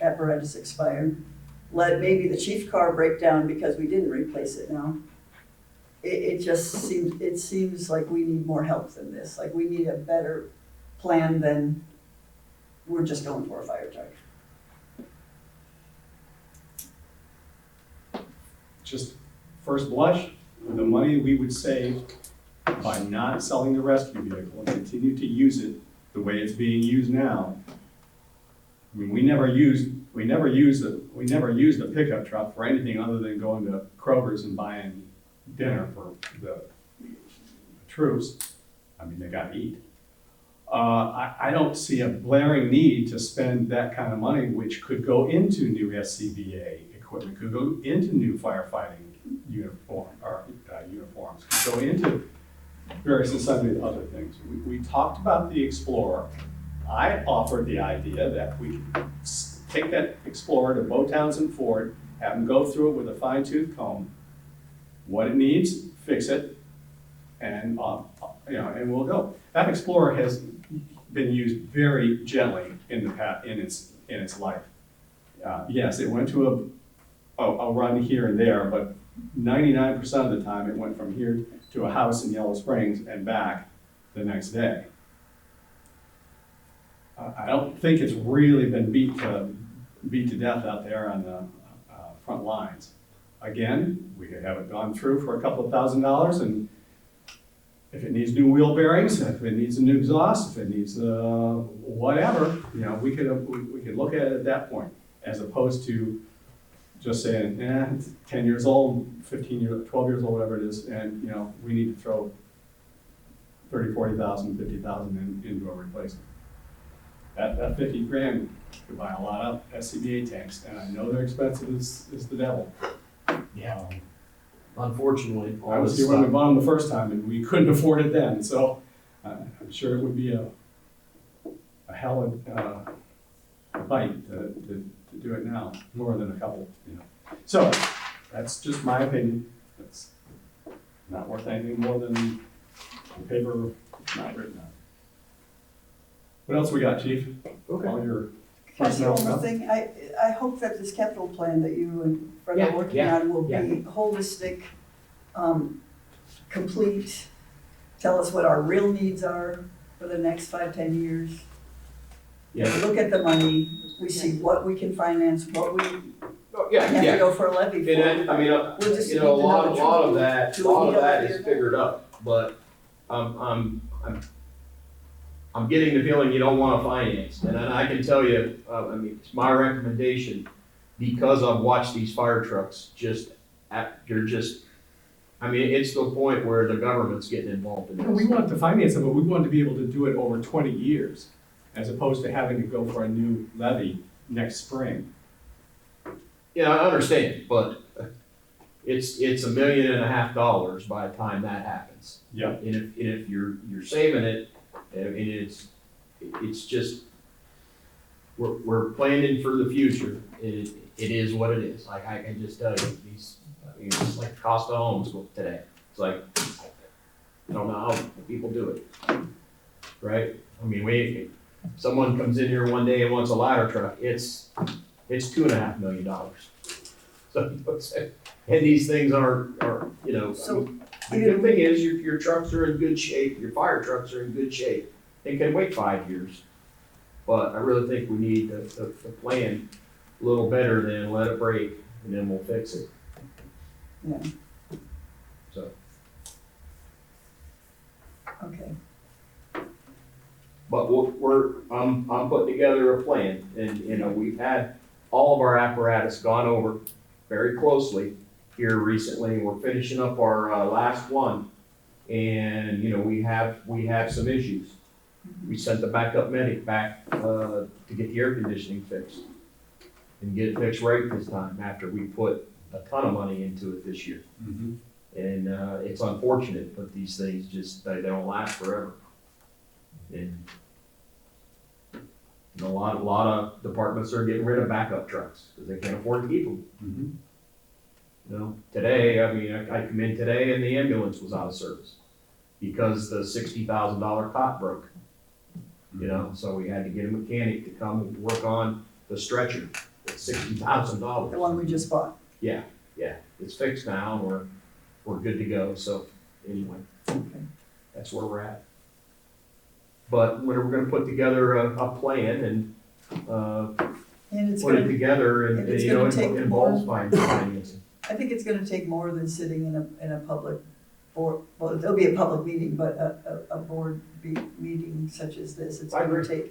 apparatus expire, let maybe the chief car break down because we didn't replace it now. It seems like we need more help than this, like we need a better plan than we're just going for a fire truck. Just first blush, the money we would save by not selling the rescue vehicle and continue to use it the way it's being used now. I mean, we never used we never used a pickup truck for anything other than going to Kroger's and buying dinner for the troops. I mean, they gotta eat. I don't see a blaring need to spend that kind of money, which could go into new SCBA equipment, could go into new firefighting uniforms, could go into various and sundry other things. We talked about the Explorer. I offered the idea that we could take that Explorer to Bo Townsend Ford, have them go through it with a fine tooth comb, what it needs, fix it, and and we'll go. That Explorer has been used very gently in its life. Yes, it went to a run here and there, but 99% of the time it went from here to a house in Yellow Springs and back the next day. I don't think it's really been beat to death out there on the front lines. Again, we could have it gone through for a couple of $1,000s, and if it needs new wheel bearings, if it needs a new exhaust, if it needs whatever, we could look at it at that point, as opposed to just saying, it's 10 years old, 15 years, 12 years old, whatever it is, and we need to throw 30, 40,000, 50,000 into a replacement. That 50 grand could buy a lot of SCBA tanks, and I know they're expensive as the devil. Yeah. Unfortunately, I all was this here when we stuff, bought them the first time, and we couldn't afford it then, so I'm sure it would be a hell of a bite to do it now, more than a couple, So, that's just my opinion. It's not worth anything more than the paper it's not written on. What else we got, Chief? Okay. All your Can I say personnel one more stuff? thing? I hope that this capital plan that you and Fred are Yeah, working yeah, on will yeah. be holistic, complete, tell us what our real needs are for the next 5, 10 years. Yeah. We look at the money, we see what we can finance, what we Oh, have yeah, to yeah. go for a levy for. And I mean, We'll just a need to know lot the of truth. that, Do we need a levy is or not? figured up, but I'm getting the feeling you don't want to finance. And I can tell you, it's my recommendation, because I've watched these fire trucks it's to the point where the government's getting involved in this. We want to finance it, but we want to be able to do it over 20 years, as opposed to having to go for a new levy next spring. Yeah, I understand, but it's $1.5 million by the time that happens. Yeah. And if you're saving it, and it's just, we're planning for the future. It is what it is. Like, I can just tell you, it's like the cost of homes today. It's like, I don't know how people do it, right? I mean, someone comes in here one day and wants a ladder truck, it's $2.5 million. So, and these things are So, the good thing is your trucks are in good shape, your fire trucks are in good shape. They can wait 5 years. But I really think we need to plan a little better than let it break and then we'll fix it. Yeah. So, Okay, but I'm putting together a plan, and we've had all of our apparatus gone over very closely here recently. We're finishing up our last one, and we have some issues. We sent the backup medic back to get the air conditioning fixed and get it fixed right this time after we put a ton of money into it this year. Mm-hmm. And it's unfortunate, but these things just they don't last forever. And a lot of departments are getting rid of backup trucks because they can't afford to keep them. Mm-hmm. Today, I come in today and the ambulance was out of service because the $60,000 cot broke. So we had to get a mechanic to come and work on the stretcher. It's $60,000. the one we just bought. Yeah, it's fixed now and we're good to go. So anyway, that's where we're at. But we're going to put together a plan and And it's put it gonna, together, and and it's it gonna take involves financing. I think it's gonna take more than sitting in a public board, well, there'll be a public meeting, but a board meeting such as this, it's I gonna agree.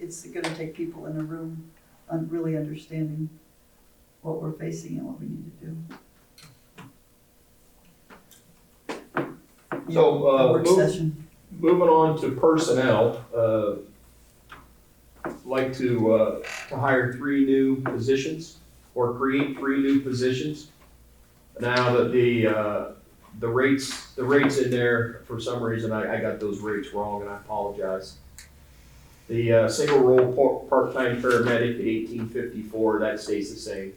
take people in a room, really understanding what we're facing and what we need to do. So, The work session. moving on to personnel, like to hire 3 new positions or create 3 new positions. Now that the rates in there, for some reason, I got those rates wrong and I apologize. The single role part-time paramedic at $18.54, that stays the same.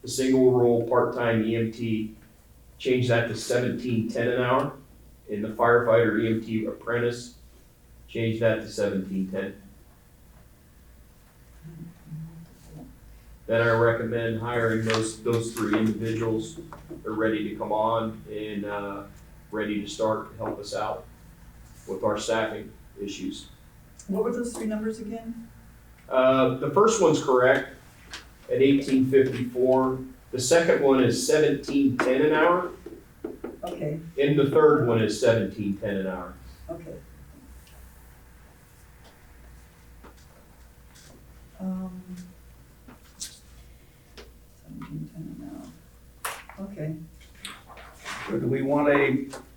The single role part-time EMT, change that to $17.10 an hour. In the firefighter EMT apprentice, change that to $17.10. Then I recommend hiring those 3 individuals. They're ready to come on and ready to start to help us out with our staffing issues. What were those 3 numbers again? The first one's correct at $18.54. The second one is $17.10 an hour, Okay, and the third one is $17.10 an hour. okay. $17.10 an hour. Okay, So do we want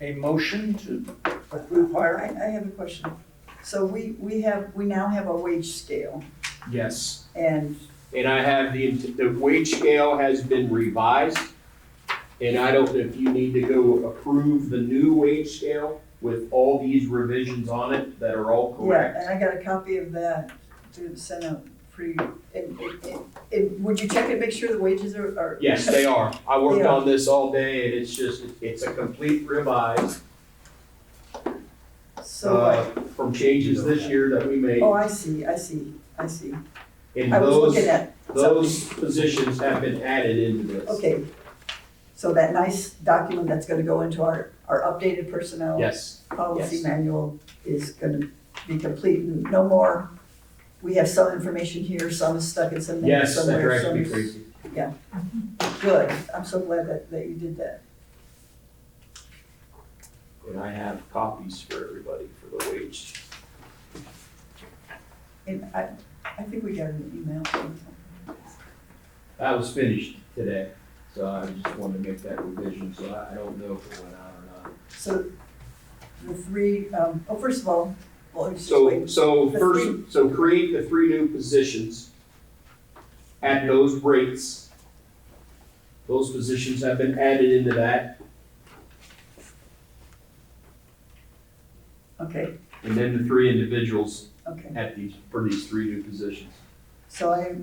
a motion to approve I hiring? have a question. So we now have a wage scale, Yes. and And I have the wage scale has been revised. And I don't know if you need to go approve the new wage scale with all these revisions on it that are all yeah, correct. and I got a copy of that to send out and would you check and make sure the wages are? Yes, they are. I worked They are. on this all day and it's a complete revise, So, from changes this year that we made. oh, I see. And I was looking at, those positions have been added into this. okay. So that nice document that's gonna go into our updated personnel Yes, policy yes. manual is gonna be complete, and no more. We have some information here, some is stuck in some names Yes, that somewhere. drives some me is- crazy. Good, I'm so glad that you did that. And I have copies for everybody for the wage. And I think we got an email. That was finished today, so I just wanted to make that revision, so I don't know if it went out or not. So the 3, first of all, well, let's just wait. So The first, so create the 3 new positions at those rates. Those positions have been added into that, Okay, and then the 3 individuals okay. for these 3 new positions. So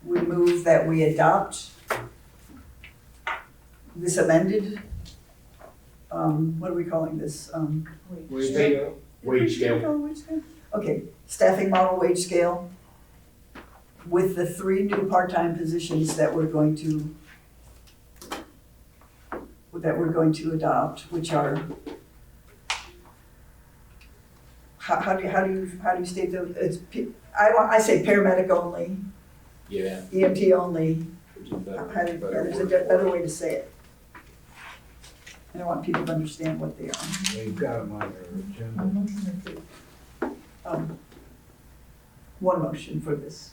we move that we adopt this amended, what are we calling this? Wage scale? Wage scale. Wage scale? Okay, staffing model wage scale with the 3 new part-time positions that we're going to adopt, which are, how do you state them? I say paramedic only, Yeah. EMT only. Which is better- There's a word. better way to say it. And I want people to understand what they are. They've got them on their A agenda. motion or 2? One motion for this.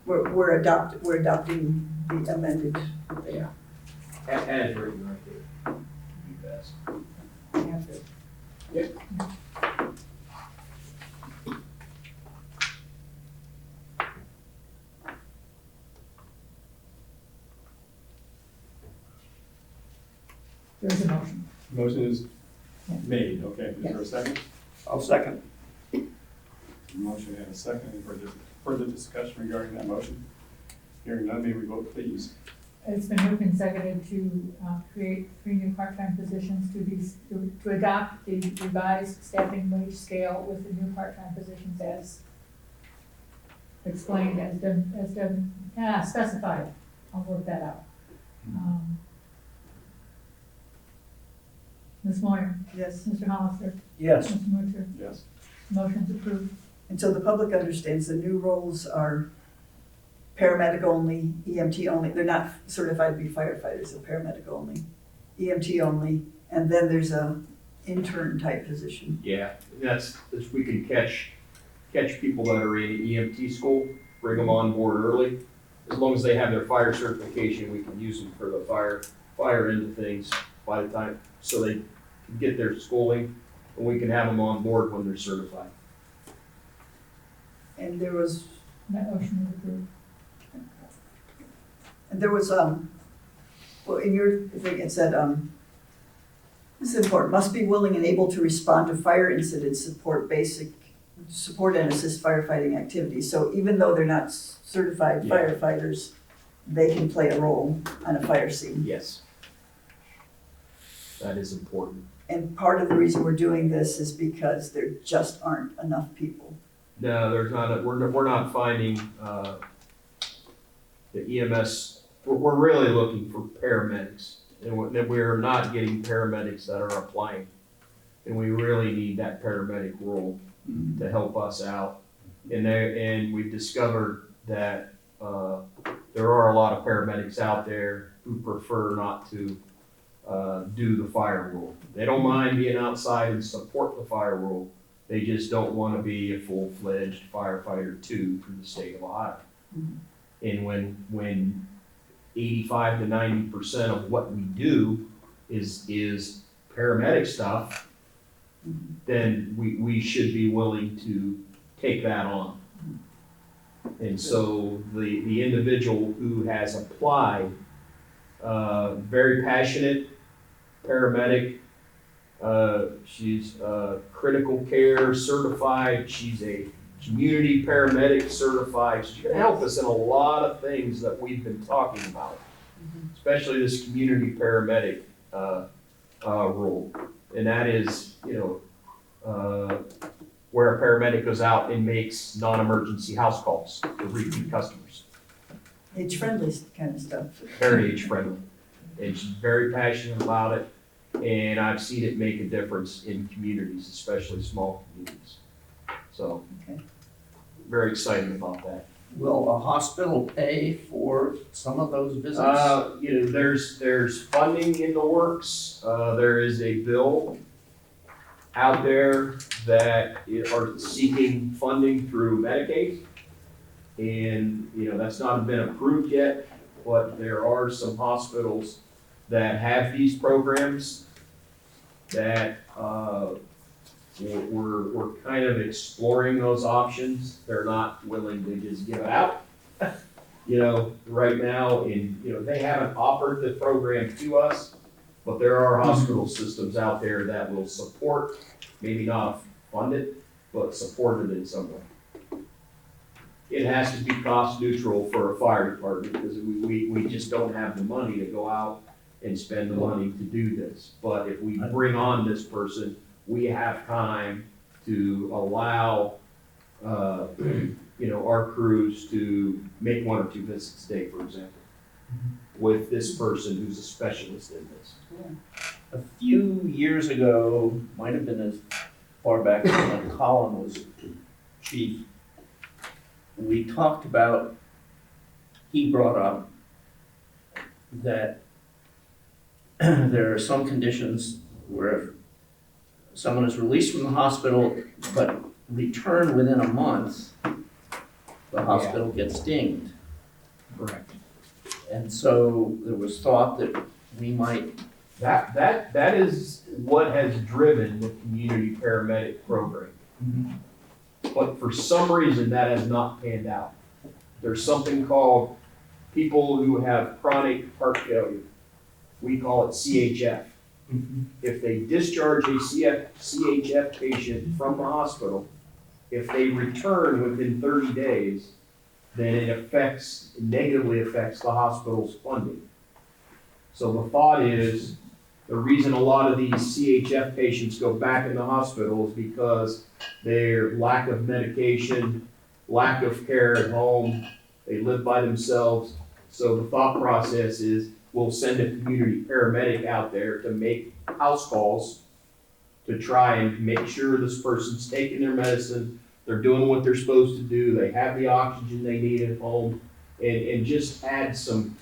We're adopting the amended. Yeah. Add it right there. Be best. Yep. There's a motion. Motion is made, okay, is there a second? I'll second. Motion and a second, any further discussion regarding that motion? Hearing none, may we vote please? It's been moved and seconded to create 3 new part-time positions to adopt the revised staffing wage scale with the new part-time positions as explained, specified. I'll work that out. Ms. Moyer, Yes, Mr. Hollister, Yes. Mr. Mutcher, Yes. motion's approved. and so the public understands the new roles are paramedic only, EMT only. They're not certified to be firefighters, they're paramedic only, EMT only, and then there's a intern type position. Yeah, that's we can catch people that are in EMT school, bring them on board early, as long as they have their fire certification, we can use them for the fire end of things by the time, so they can get their schooling, and we can have them on board when they're certified. And there was, That motion is approved. well, in your thing, it said, this is important, must be willing and able to respond to fire incidents, support and assist firefighting activities. So even though they're not certified Yeah. firefighters, they can play a role on a fire scene. Yes. That is important. And part of the reason we're doing this is because there just aren't enough people. No, there's not, we're not finding, the EMS, we're really looking for paramedics. And we're not getting paramedics that are applying. And we really need that paramedic role to help us out. And we've discovered that, there are a lot of paramedics out there who prefer not to, do the fire role. They don't mind being outside and support the fire role. They just don't want to be a full-fledged firefighter too through the state of Ohio. And when 85 to 90% of what we do is paramedic stuff, then we should be willing to take that on. And so the individual who has applied, very passionate paramedic, she's critical care certified, she's a community paramedic certified. She's gonna help us in a lot of things that we've been talking about, especially this community paramedic role. And that is, where a paramedic goes out and makes non-emergency house calls to repeat customers. Age-friendly kind of stuff. Very age-friendly. And she's very passionate about it. And I've seen it make a difference in communities, especially small communities. So, Okay. very excited about that. Will a hospital pay for some of those visits? There's funding in the works. There is a bill out there that are seeking funding through Medicaid. And, that's not been approved yet, but there are some hospitals that have these programs that, we're kind of exploring those options. They're not willing to just give it out, right now. And, they haven't offered the program to us, but there are hospital systems out there that will support, maybe not fund it, but support it in some way. It has to be cost neutral for a fire department because we just don't have the money to go out and spend the money to do this. But if we bring on this person, we have time to allow, our crews to make 1 or 2 visits a day, for example, with this person who's a specialist in this. A few years ago, might have been as far back as when Colin was chief, we talked about, he brought up that there are some conditions where if someone is released from the hospital but returned within a month, the hospital gets dinged. Correct. And so there was thought that we might, That is what has driven the community paramedic program. But for some reason, that has not panned out. There's something called people who have chronic heart failure. We call it CHF. If they discharge a CHF patient from the hospital, if they return within 30 days, then it negatively affects the hospital's funding. So the thought is, the reason a lot of these CHF patients go back in the hospital is because their lack of medication, lack of care at home, they live by themselves. So the thought process is, we'll send a community paramedic out there to make house calls to try and make sure this person's taking their medicine, they're doing what they're supposed to do, they have the oxygen they need at home, and just add some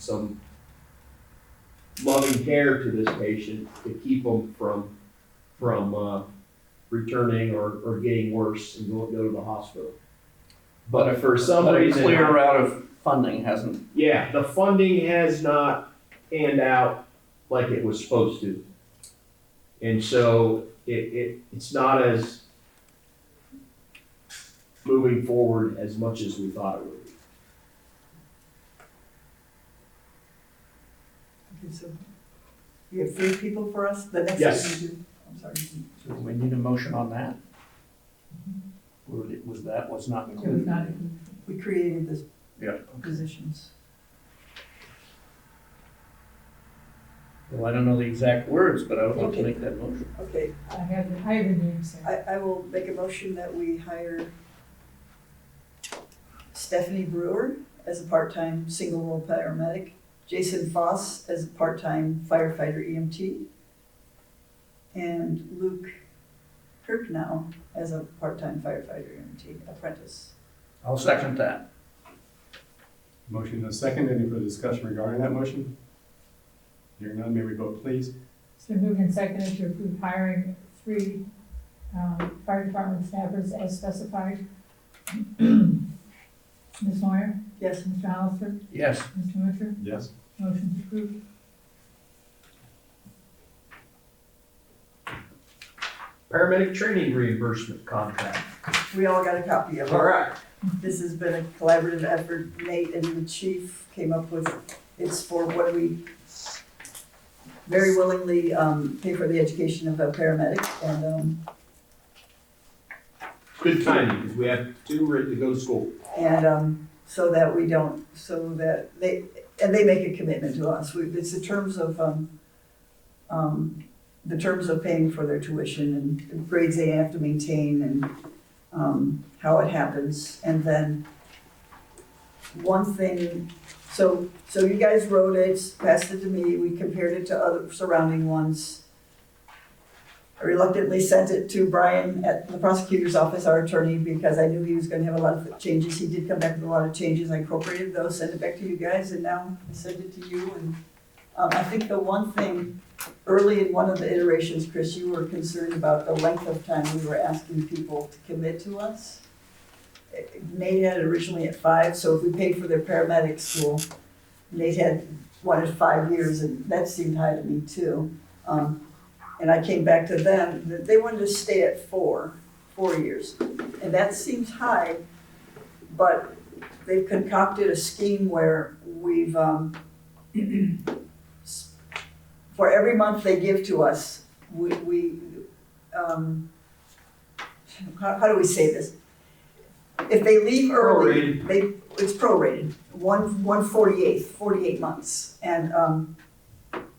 loving care to this patient to keep them from returning or getting worse and go to the hospital. But for some but a reason, clear route of funding hasn't, Yeah, the funding has not panned out like it was supposed to. And so it's not as moving forward as much as we thought it would be. Okay, so you have 3 people for us, the next Yes. thing we do, I'm sorry. so we need a motion on that? Or was not It included? was not included. We created this Yeah. positions. Well, I don't know the exact words, but I would like to Okay. make that motion. Okay, I have the names here. I will make a motion that we hire Stephanie Brewer as a part-time single role paramedic, Jason Foss as a part-time firefighter EMT, and Luke Kirknow as a part-time firefighter EMT apprentice. I'll second that. Motion and a second. Any further discussion regarding that motion? Hearing none, may we vote please? It's been moved and seconded to approve hiring 3 fire department staffers as specified. Ms. Moyer? Yes, Mr. Hollister? Yes, Mr. Mutcher? Yes. Motion's approved. Paramedic training reimbursement contract. we all got a copy of it. All right. This has been a collaborative effort. Nate and the chief came up with, it's for what we very willingly pay for the education of a paramedic, and Good timing, because we have 2 ready to go to school. so that we don't, so that they, and they make a commitment to us. It's the terms of paying for their tuition and grades they have to maintain and how it happens. And then one thing, so you guys wrote it, passed it to me, we compared it to other surrounding ones. I reluctantly sent it to Brian at the prosecutor's office, our attorney, because I knew he was gonna have a lot of changes. He did come back with a lot of changes. I incorporated those, sent it back to you guys, and now I sent it to you. And I think the one thing, early in one of the iterations, Chris, you were concerned about the length of time we were asking people to commit to us. Nate had it originally at 5, so if we paid for their paramedic school, Nate had wanted 5 years, and that seemed high to me too. And I came back to them, that they wanted to stay at 4 years. And that seems high, but they've concocted a scheme where we've, for every month they give to us, how do we say this? If they leave early, it's prorated, 48 months. And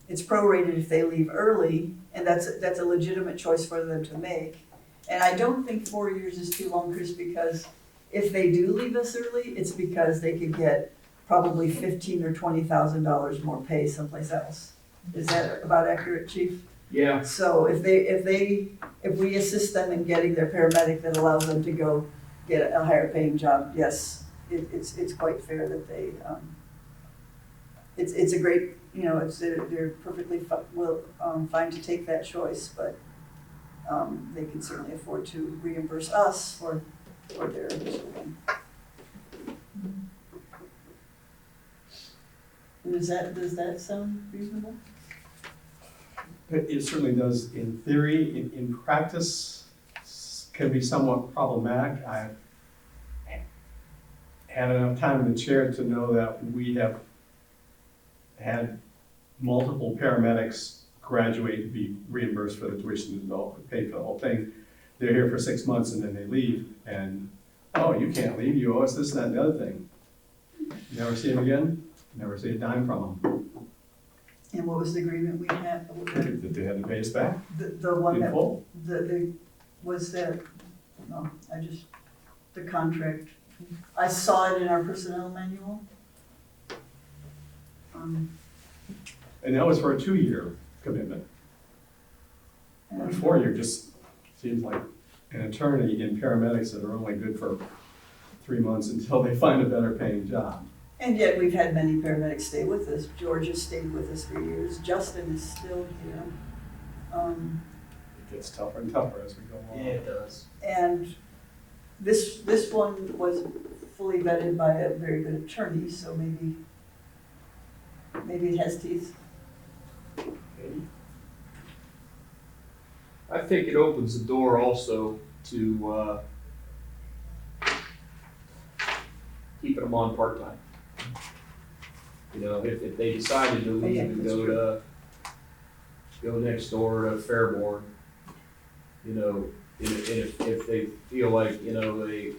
it's prorated if they leave early, and that's a legitimate choice for them to make. And I don't think 4 years is too long, Chris, because if they do leave us early, it's because they could get probably $15,000 or $20,000 more pay someplace else. Is that about accurate, Chief? Yeah. So if we assist them in getting their paramedic that allows them to go get a higher paying job, yes, it's quite fair that they, it's a great, they're perfectly fine to take that choice, but they can certainly afford to reimburse us for their schooling. Does that sound reasonable? It certainly does in theory. In practice, can be somewhat problematic. I've had enough time in the chair to know that we have had multiple paramedics graduate to be reimbursed for the tuition and paid for the whole thing. They're here for 6 months and then they leave, and, oh, you can't leave, you owe us this, that, and the other thing. Never see them again, never see a dime from them. And what was the agreement we had? That they had to pay us back The one in that, full. was that, no, the contract, I saw it in our personnel manual. And that was for a 2-year commitment. A and- 4-year just seems like an eternity in paramedics that are only good for 3 months until they find a better paying job. And yet we've had many paramedics stay with us. George has stayed with us for years. Justin is still here. It gets tougher and tougher as we go along. Yeah, it does. And this one was fully vetted by a very good attorney, so maybe it has teeth. I think it opens the door also to, keeping them on part-time. You know, if they decided to leave Okay, and that's go next door to Fairborn, you know, and if they feel like, you know, they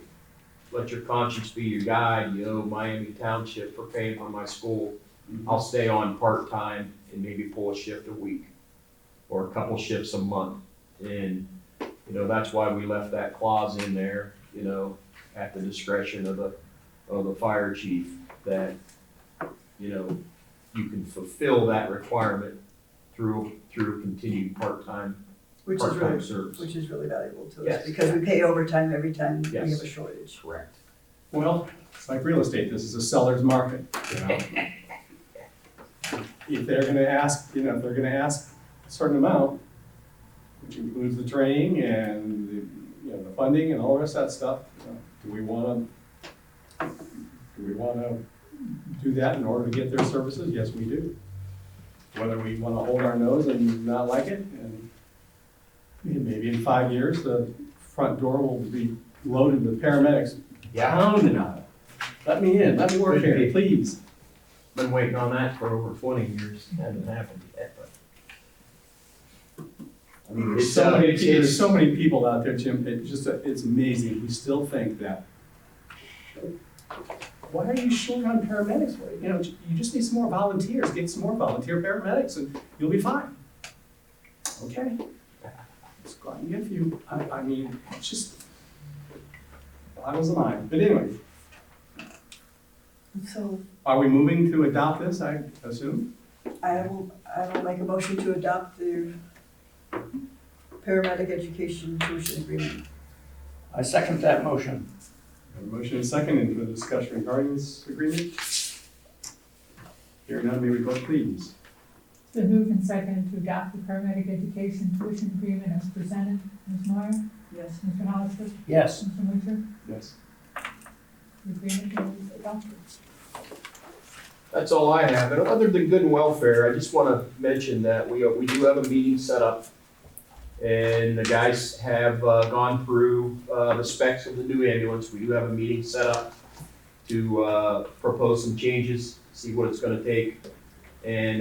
let your conscience be your guide, you know, Miami Township for paying for my school, I'll stay on part-time and maybe pull a shift a week or a couple shifts a month. And, you know, that's why we left that clause in there, you know, at the discretion of the fire chief, that, you know, you can fulfill that requirement through continued part-time service. Which is really valuable to us, Yes. because we pay overtime every time we Yes. have a shortage. Correct. Well, it's like real estate, this is a seller's market, you know? If they're gonna ask, you know, if they're gonna ask a certain amount, which includes the training and the, you know, the funding and all the rest of that stuff, you know, do we wanna do that in order to get their services? Yes, we do. Whether we wanna hold our nose and not like it, and maybe in 5 years, the front door will be loaded with paramedics pounding on it. Let me in, let me work here, please. Been waiting on that for over 20 years, hasn't happened yet, but. I mean, There's so many people out there, Jim, it's amazing, who still think that, why are you short on paramedics? You know, you just need some more volunteers, get some more volunteer paramedics and you'll be fine. Okay, let's go out and get a few. I mean, it's just, boggles the mind. But anyway, So are we moving to adopt this, I assume? I will make a motion to adopt the paramedic education tuition agreement. I second that motion. A motion and second, and for the discussion regarding this agreement? Hearing none, may we vote please? It's been moved and seconded to adopt the paramedic education tuition agreement as presented. Ms. Meyer? Yes. Mr. Hollister? Yes. Mr. Winter? Yes. The agreement is adopted. That's all I have. And other than good and welfare, I just want to mention that we do have a meeting set up. And the guys have gone through the specs of the new ambulance. We do have a meeting set up to propose some changes, see what it's going to take. And,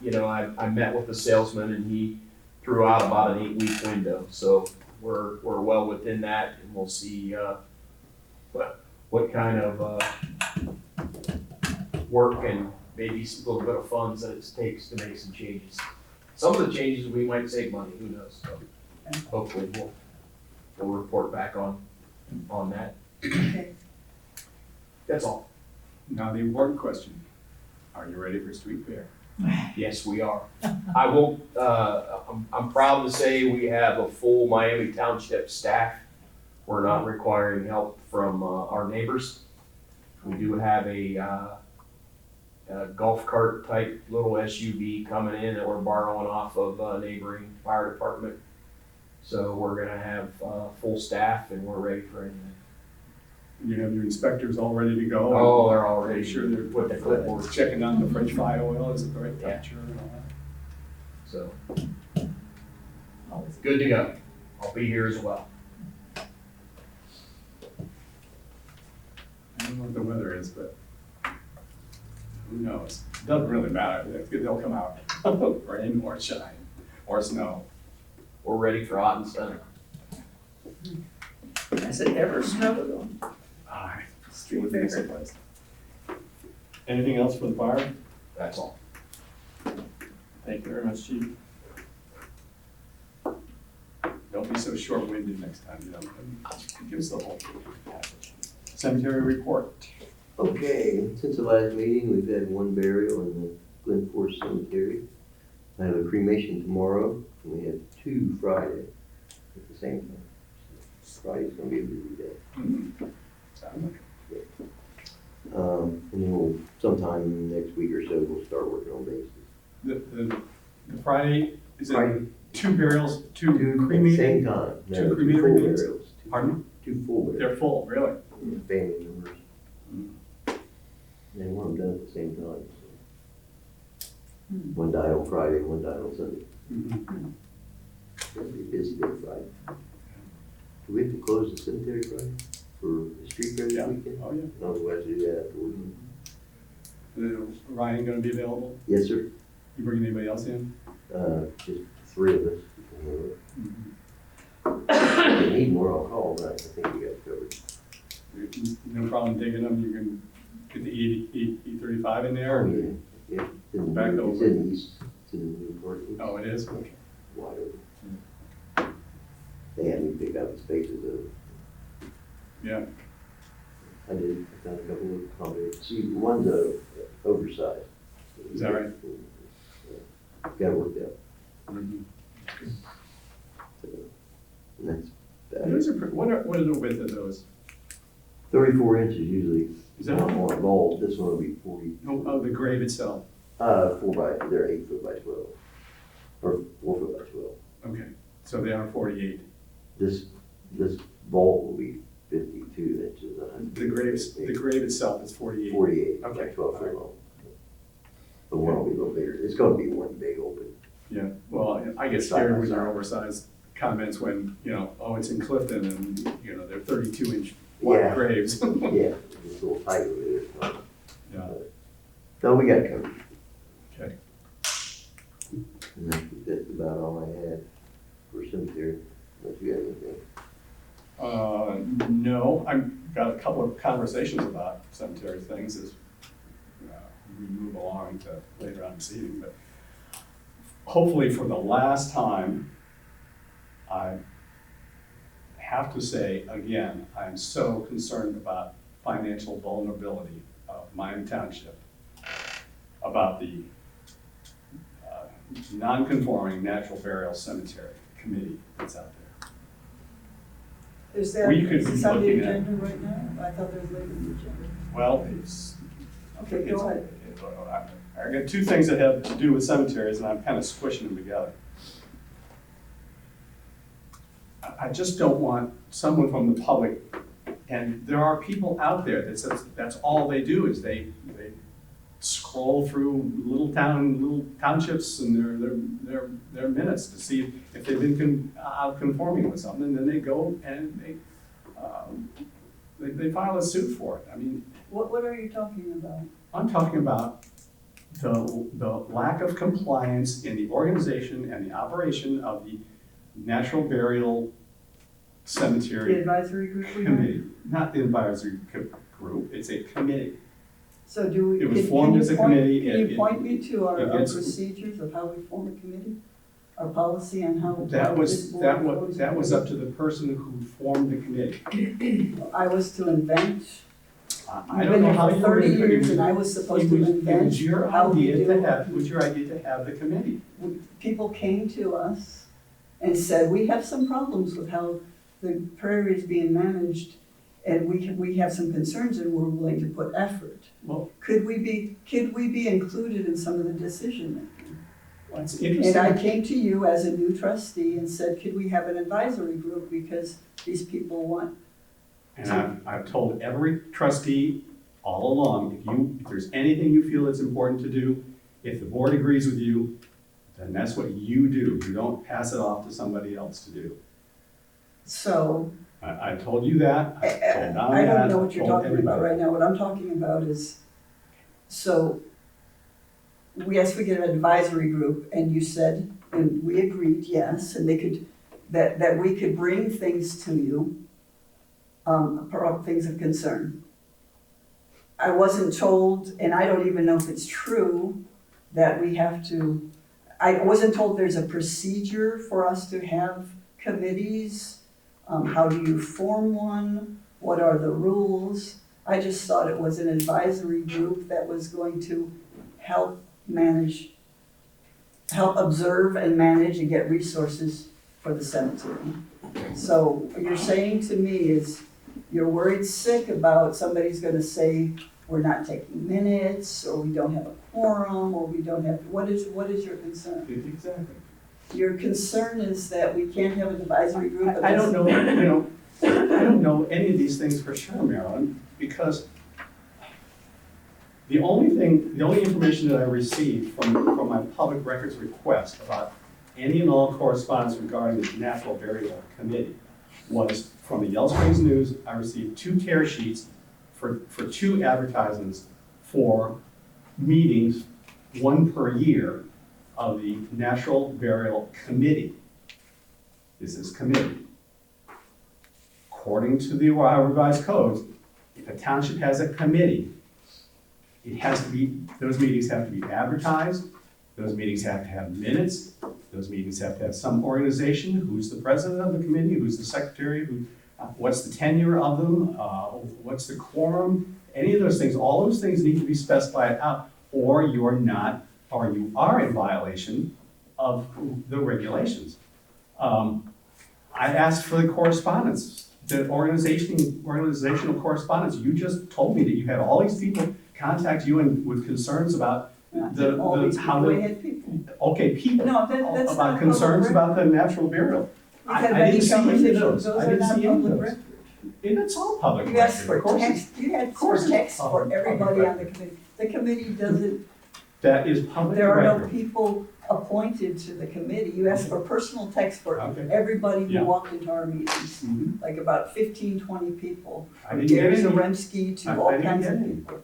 you know, I met with the salesman and he threw out about an 8-week window. So we're well within that, and we'll see what kind of work and maybe a little bit of funds that it takes to make some changes. Some of the changes, we might save money, who knows? So hopefully we'll report back on that. Okay. That's all. Now the important question, are you ready for street fair? Yes, we are. I will, I'm proud to say we have a full Miami Township staff. We're not requiring help from our neighbors. We do have a golf cart type little SUV coming in that we're borrowing off of a neighboring fire department. So we're gonna have full staff and we're ready for anything. You have your inspectors all ready to go? Oh, they're all ready. Make sure they're with the clipboards. checking on the French fry oil, is it the right temperature and all that? So Always. good to go. I'll be here as well. I don't know what the weather is, but who knows? Doesn't really matter, they'll come out, rain or shine, or snow. We're ready for hot and sunny. Has it ever snowed? Aye, street fair someplace. Anything else for the fire? That's all. Thank you very much, Chief. Don't be so short-winded next time, you know, give us the whole package. Cemetery report. Okay, since the last meeting, we've had one burial in the Glen Forest Cemetery. I have a cremation tomorrow, and we have 2 Friday at the same time. Friday's gonna be a busy day. Sounds like And then we'll, sometime next week or so, we'll start working on bases. the Friday, is it Friday. 2 burials, 2 At the same cremated? time. No, 2 2 cremated full remains? burials. Pardon? 2 full burials. They're full, really? Family members. them done at the same time. Hmm. One died on Friday, one died on Sunday. Mhm. It'll be a busy day Friday. Do we have to close the cemetery Friday for the street fair this Yeah. weekend? Oh, yeah. No, we'll have to do that afterwards. Ryan gonna be available? Yes, sir. You bringing anybody else in? Just 3 of us. Mm-hmm. If we need more, I'll call, but I think we got it covered. No problem digging them, you can get the E35 in there? Oh, yeah. Yeah, it's in, Back it's over. in the east, it's in the new part. It's Oh, it is? Okay. wide open. They had me pick out the spaces of, Yeah, I did, I found a couple of accommodations. See, one's oversized. Is that right? Got it worked out. Mhm. And that's Those are, what are the width of those? 34 inches usually. Is that on a bulb? This one will be 40. Oh, the grave itself? they're 8 foot by 12, or 4 foot by 12. Okay, so they are 48. This bulb will be 52 inches. The grave itself is 48. 48 by Okay. 12 foot long. The one will be a little bigger. It's gonna be one big open. Yeah, well, I get scared with your oversized comments when, oh, it's in Clifton and, they're 32-inch wide Yeah. graves. Yeah, it's a little tight over there. So. Yeah, No, we got it covered. okay. And that's about all I had for cemetery. Unless you got anything. No, I've got a couple of conversations about cemetery things as we move along to later on this evening, but hopefully for the last time, I have to say again, I'm so concerned about financial vulnerability of Miami Township, about the non-conforming natural burial cemetery committee that's out there. Is that, We could is be this on the looking at- agenda right now? I thought there was later in the agenda. Well, it's. Okay, it's- go ahead. I got two things that have to do with cemeteries, and I'm kind of squishing them together. I just don't want someone from the public, and there are people out there that says that's all they do is they scroll through little townships and their minutes to see if they've been out conforming with something, and then they go and they file a suit for it. I mean, What are you talking about? I'm talking about the lack of compliance in the organization and the operation of the Natural Burial The Cemetery advisory group we have? Committee. Not the advisory group, it's a committee. So do we? It was can formed you as a point- committee. Can you point me to our gets- procedures of how we form a committee? Our policy on how That this was, board that forms was, a that was committee? up to the person who formed the committee. I was to invent. I I've don't been know here how for you 30 were- years and I was supposed to It invent was your how we idea do to it. have, it was your idea to have the committee. People came to us and said, we have some problems with how the prairie is being managed and we have some concerns and we're willing to put effort. Well, Could we be included in some of the decision making? it's And I interesting. came to you as a new trustee and said, could we have an advisory group because these people want. And I've told every trustee all along, if there's anything you feel is important to do, if the board agrees with you, then that's what you do. You don't pass it off to somebody else to do. So, I told you that, I told Don I that, don't know what you're told talking about everybody. right now. What I'm talking about is, so, yes, we get an advisory group, and you said, and we agreed, yes, and they could, that we could bring things to you, things of concern. I wasn't told, and I don't even know if it's true, that we have to, I wasn't told there's a procedure for us to have committees. How do you form one? What are the rules? I just thought it was an advisory group that was going to help observe and manage and get resources for the cemetery. So what you're saying to me is you're worried sick about somebody's gonna say we're not taking minutes, or we don't have a quorum, or we don't have, what is your concern? Exactly. Your concern is that we can't have an advisory group? I don't know, I don't know any of these things for sure, Marilyn, because The only information that I received from my public records request about any and all correspondence regarding the Natural Burial Committee was from the Yellow Springs News. I received 2 tear sheets for 2 advertisements for meetings, 1 per year, of the Natural Burial Committee. This is committee. According to the Ohio Revised Codes, if a township has a committee, it has to be, those meetings have to be advertised, those meetings have to have minutes, those meetings have to have some organization, who's the president of the committee, who's the secretary, what's the tenure of them, what's the quorum, any of those things, all those things need to be specified out, or you are in violation of the regulations. I asked for the correspondence, the organizational correspondence. You just told me that you had all these people contact you with concerns about All these how people, we the, had people. okay, people, No, that's about not concerns public about the natural burial. We've had I many didn't see any of conversations, those. those I are didn't not see any of public those. record. And it's all public You asked record, for of course. text, you had course for it's text for public everybody on the record. committee. The committee doesn't, That is public there are no record. people appointed to the committee. You asked for personal text for Okay. everybody who Yeah. walked into our meetings, Mhm. like about 15, 20 people. I From didn't get Gary any. Zaremski to I all didn't kinds get of any. people.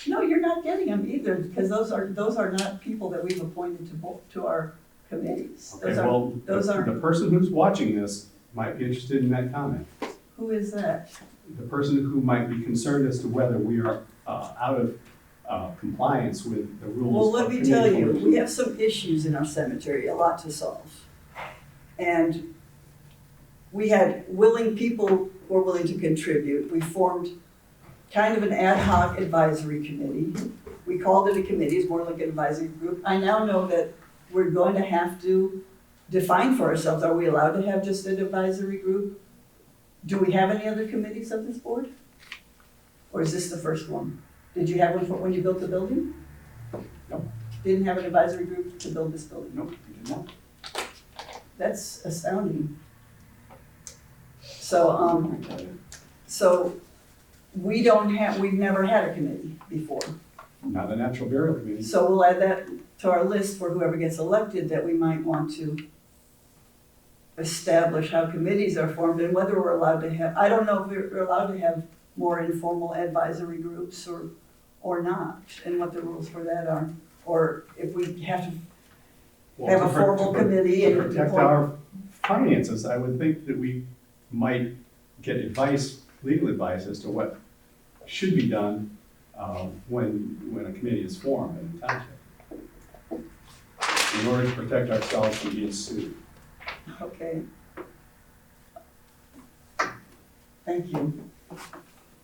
No, you're not getting them either, because those are not people that we've appointed to our committees. Okay, Those are, well, those the aren't- person who's watching this might be interested in that comment. who is that? The person who might be concerned as to whether we are out of compliance with the rules. Well, let of me tell committee you, formation. we have some issues in our cemetery, a lot to solve. And we had willing people who were willing to contribute. We formed kind of an ad hoc advisory committee. We called it a committee, it's more like an advisory group. I now know that we're going to have to define for ourselves, are we allowed to have just an advisory group? Do we have any other committees of this board? Or is this the first one? Did you have one when you built the building? No. Didn't have an advisory group to build this building? Nope, we did not. That's astounding. So we've never had a committee before. Not the Natural Burial Committee. So we'll add that to our list for whoever gets elected, that we might want to establish how committees are formed and whether we're allowed to have, I don't know if we're allowed to have more informal advisory groups or not, and what the rules for that are. Or if we have to Well, have a to pro- formal to pro- committee To and protect appoint- our finances, I would think that we might get advice, legal advice as to what should be done when a committee is formed in a township, in order to protect ourselves from being sued. Okay. Thank you.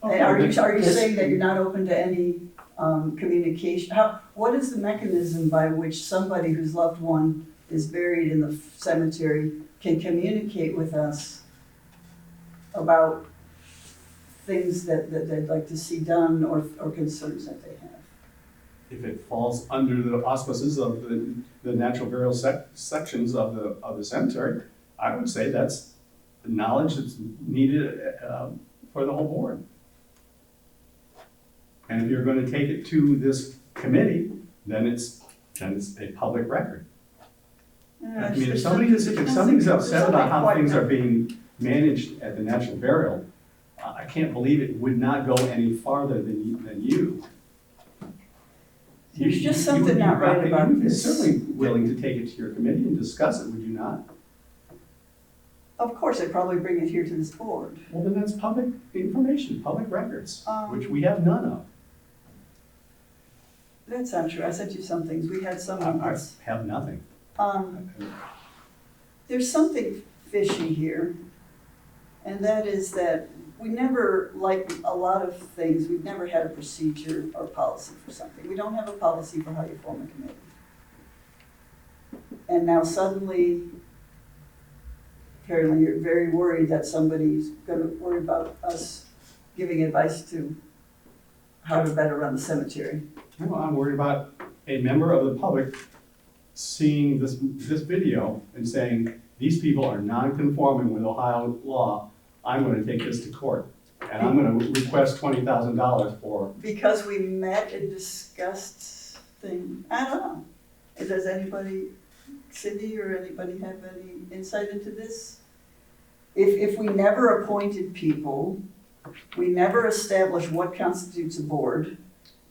Okay, And are you this- saying that you're not open to any communication? What is the mechanism by which somebody whose loved one is buried in the cemetery can communicate with us about things that they'd like to see done or concerns that they have? If it falls under the auspices of the natural burial sections of the cemetery, I would say that's the knowledge that's needed for the whole board. And if you're going to take it to this committee, then it's a public record. I mean, if somebody's upset about how things are being managed at the natural burial, I can't believe it would not go any farther than you. There's just You would something be not right you about would be this. certainly willing to take it to your committee and discuss it, would you not? Of course, I'd probably bring it here to this board. Well, then that's public information, public records, Um, which we have none of. That's not true. I sent you some things. We had some I minutes. have nothing. There's something fishy here, and that is that we never, like a lot of things, we've never had a procedure or policy for something. We don't have a policy for how you form a committee. And now suddenly, apparently you're very worried that somebody's gonna worry about us giving advice to how to better run the cemetery. No, I'm worried about a member of the public seeing this video and saying, these people are non-conforming with Ohio law, I'm gonna take this to court. and I'm gonna request $20,000 for, Because we met and discussed things, I don't know. Does anybody, Cindy or anybody have any insight into this? If we never appointed people, we never established what constitutes a board.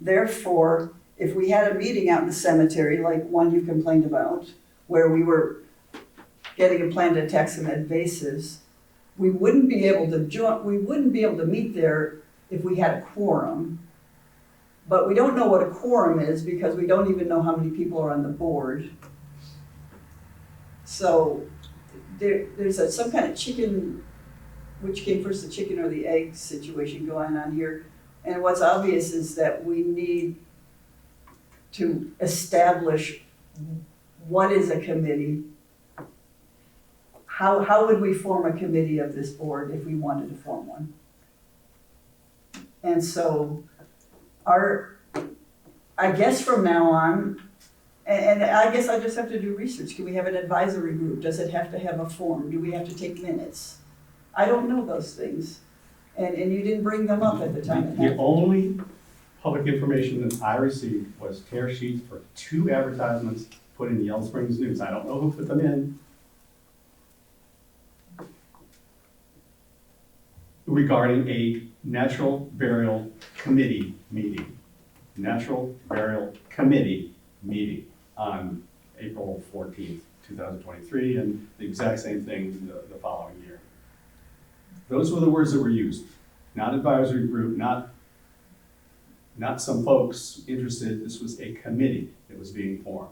Therefore, if we had a meeting out in the cemetery, like one you complained about, where we were getting a plan to attack some invasives, we wouldn't be able to meet there if we had a quorum. But we don't know what a quorum is because we don't even know how many people are on the board. So there's some kind of chicken, which came first, the chicken or the egg situation going on here. And what's obvious is that we need to establish what is a committee. How would we form a committee of this board if we wanted to form one? And so I guess from now on, and I guess I just have to do research. Can we have an advisory group? Does it have to have a form? Do we have to take minutes? I don't know those things. And you didn't bring them up at the time. it the happened. only public information that I received was tear sheets for 2 advertisements put in the Yellow Springs News. I don't know who put them in. Regarding a natural burial committee meeting. Natural burial committee meeting on April 14th, 2023, and the exact same thing the following year. Those were the words that were used. Not advisory group, not some folks interested. This was a committee that was being formed.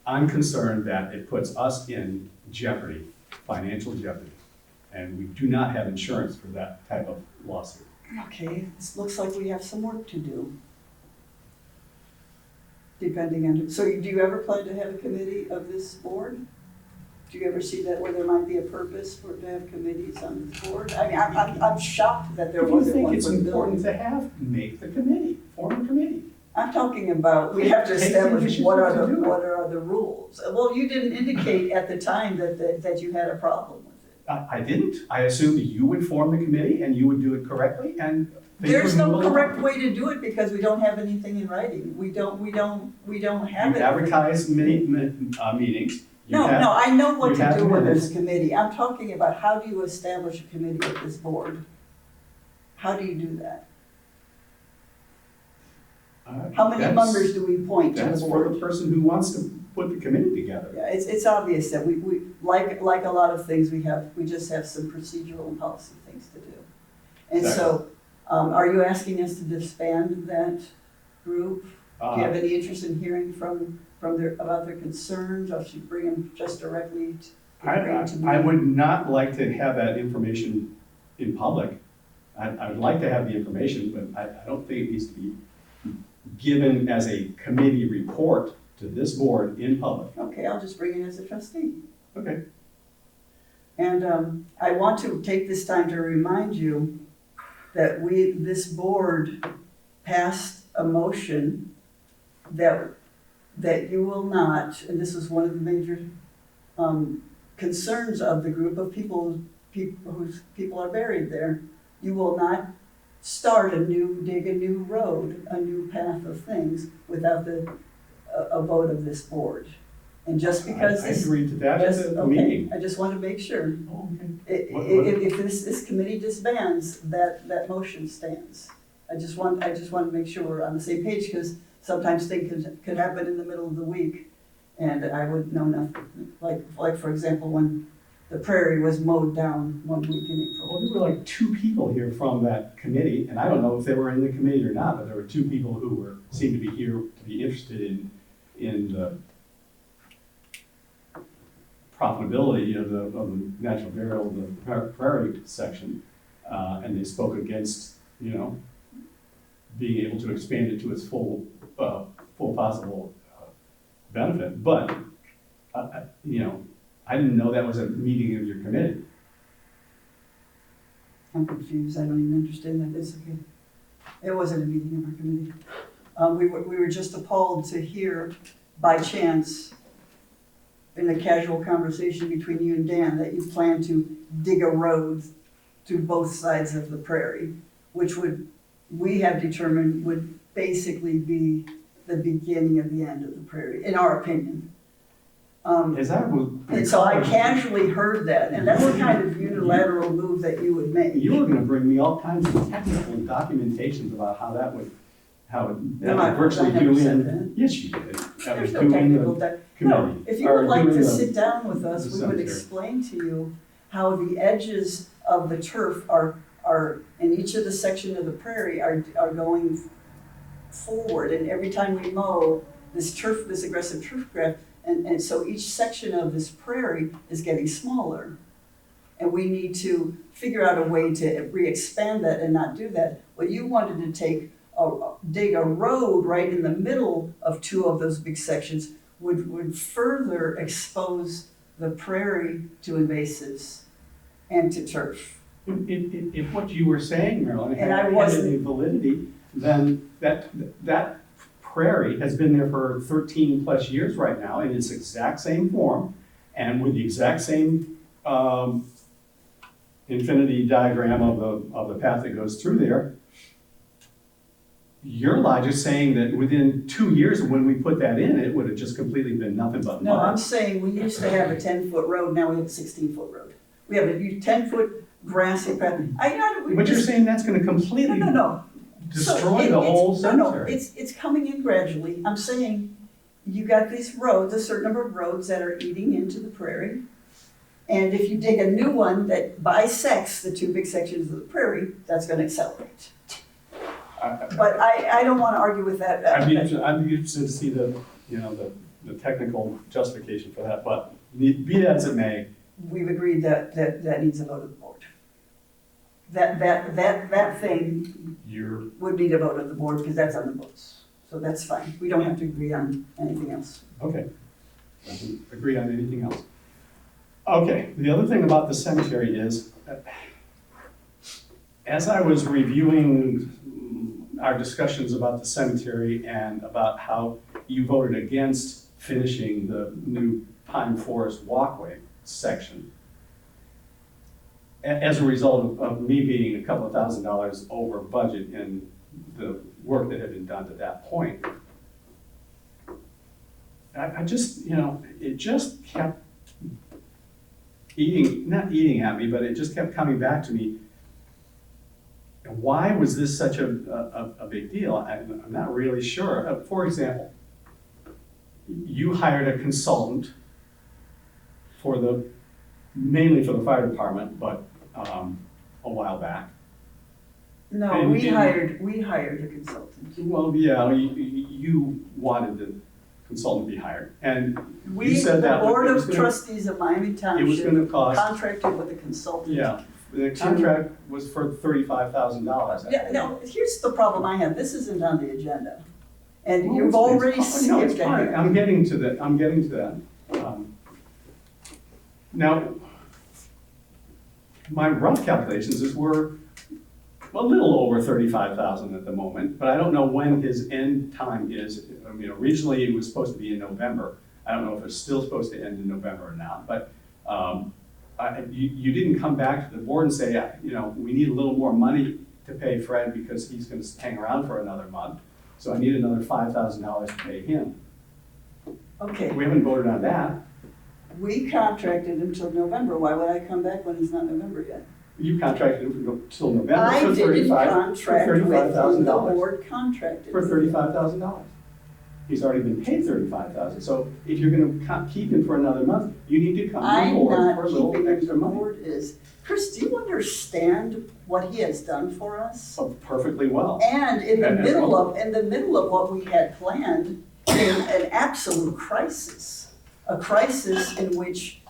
I'm concerned that it puts us in jeopardy, financial jeopardy, and we do not have insurance for that type of lawsuit. Okay, this looks like we have some work to do. Depending on, so do you ever plan to have a committee of this board? Do you ever see that where there might be a purpose for to have committees on this board? I mean, I'm shocked that there If you wasn't think one it's for the important building. to have, make the committee, form a committee. I'm talking about, we have to Take the establish initiative what are to do it. what are the rules. Well, you didn't indicate at the time that you had a problem with it. I didn't. I assumed you would form the committee and you would do it correctly and things There's would no move along. correct way to do it because we don't have anything in writing. We don't have You it. advertise meetings. You No, have- I know what you to have do when there's minutes. a committee. I'm talking about how do you establish a committee of this board? How do you do that? How many That's- members do we appoint to the That's for the board? person who wants to put the committee together. Yeah, it's obvious that we, like a lot of things we just have some procedural and policy things to do. And so, are you asking us to disband that group? Do you have any interest in hearing from about their concerns, or should bring them just directly to me? I would not like to have that information in public. I would like to have the information, but I don't think it needs to be given as a committee report to this board in public. Okay, I'll just bring it as a trustee. Okay. And I want to take this time to remind you that this board passed a motion that you will not, and this is one of the major concerns of the group of people whose people are buried there, you will not dig a new road, a new path of things without a vote of this board. And just because I this. agreed to that at the Okay, meeting. I just want to make sure. Oh, okay. If this committee disbands, that motion stands. I just want to make sure we're on the same page, because sometimes things could happen in the middle of the week, and I wouldn't know nothing. Like for example, when the prairie was mowed down one week in April. Well, there were like 2 people here from that committee, and I don't know if they were in the committee or not, but there were 2 people who seemed to be here to be interested in the profitability of the natural burial, the prairie section, and they spoke against, being able to expand it to its full possible benefit. But, I didn't know that was a meeting of your committee. I'm confused, I don't even understand that, it's okay. It wasn't a meeting of our committee. We were just appalled to hear by chance in a casual conversation between you and Dan that you plan to dig a road to both sides of the prairie, which we have determined would basically be the beginning of the end of the prairie, in our opinion. Is that what? And so I casually heard that, and that's the kind of unilateral move that you would make. You were gonna bring me all kinds of technical documentations about how that would virtually I never do said in. that. Yes, you did. That There's was no doing technical the No, committee. if you or would like doing to the- sit down with us, the we would cemetery. explain to you how the edges of the turf are, in each of the section of the prairie are going forward, and every time we mow, this aggressive turf graft, and so each section of this prairie is getting smaller. And we need to figure out a way to re-expand that and not do that. Well, you wanted to dig a road right in the middle of two of those big sections would further expose the prairie to invasives and to turf. If what you were saying, Marilyn, And I had wasn't- any validity, then that prairie has been there for 13 plus years right now in its exact same form and with the exact same infinity diagram of the path that goes through there. Your logic saying that within 2 years of when we put that in, it would have just completely been nothing but No, I'm mud. saying we used to have a 10-foot road, now we have a 16-foot road. We have a 10-foot grassy path. But you're saying that's gonna completely No. So destroy it- the it's- whole No, cemetery. it's coming in gradually. I'm saying you got these roads, a certain number of roads that are eating into the prairie. And if you dig a new one that bisects the two big sections of the prairie, that's gonna accelerate. But I don't wanna argue with that. I'd be interested to see the technical justification for that, but be that as it may, We've agreed that needs a vote of the board. That thing you're, would need a vote of the board because that's on the books. So that's fine. We don't have to agree on anything else. okay. Doesn't agree on anything else. Okay, the other thing about the cemetery is, as I was reviewing our discussions about the cemetery and about how you voted against finishing the new pine forest walkway section, as a result of me being a couple of $1,000s over budget in the work that had been done to that point, I just, it just kept not eating at me, but it just kept coming back to me. Why was this such a big deal? I'm not really sure. For example, you hired a consultant mainly for the fire department, but a while back. No, And we didn't- hired a consultant. Well, yeah, you wanted the consultant to be hired, and We, said the that Board it was of gonna- Trustees of Miami it was Township gonna cost, contracted with a consultant. yeah, the contract was for $35,000. Yeah, no, here's the problem I have. This isn't on the agenda. And you've already skipped ahead. I'm getting to that. Now, my rough calculations is we're a little over 35,000 at the moment, but I don't know when his end time is. I mean, originally it was supposed to be in November. I don't know if it's still supposed to end in November or not, but you didn't come back to the board and say, we need a little more money to pay Fred because he's gonna hang around for another month. So I need another $5,000 to pay him. Okay, We haven't voted on that. we contracted until November. Why would I come back when it's not November yet? You contracted him till November I for didn't contract with him, the $35,000. board contracted. For $35,000. He's already been paid $35,000. So if you're gonna keep him for another month, you need to come to the I'm board not for a little keeping him, extra the money. board is. Chris, do you understand what he has done for us? Oh, perfectly well. And in the And as middle well. of what we had planned, came an absolute crisis. A crisis in which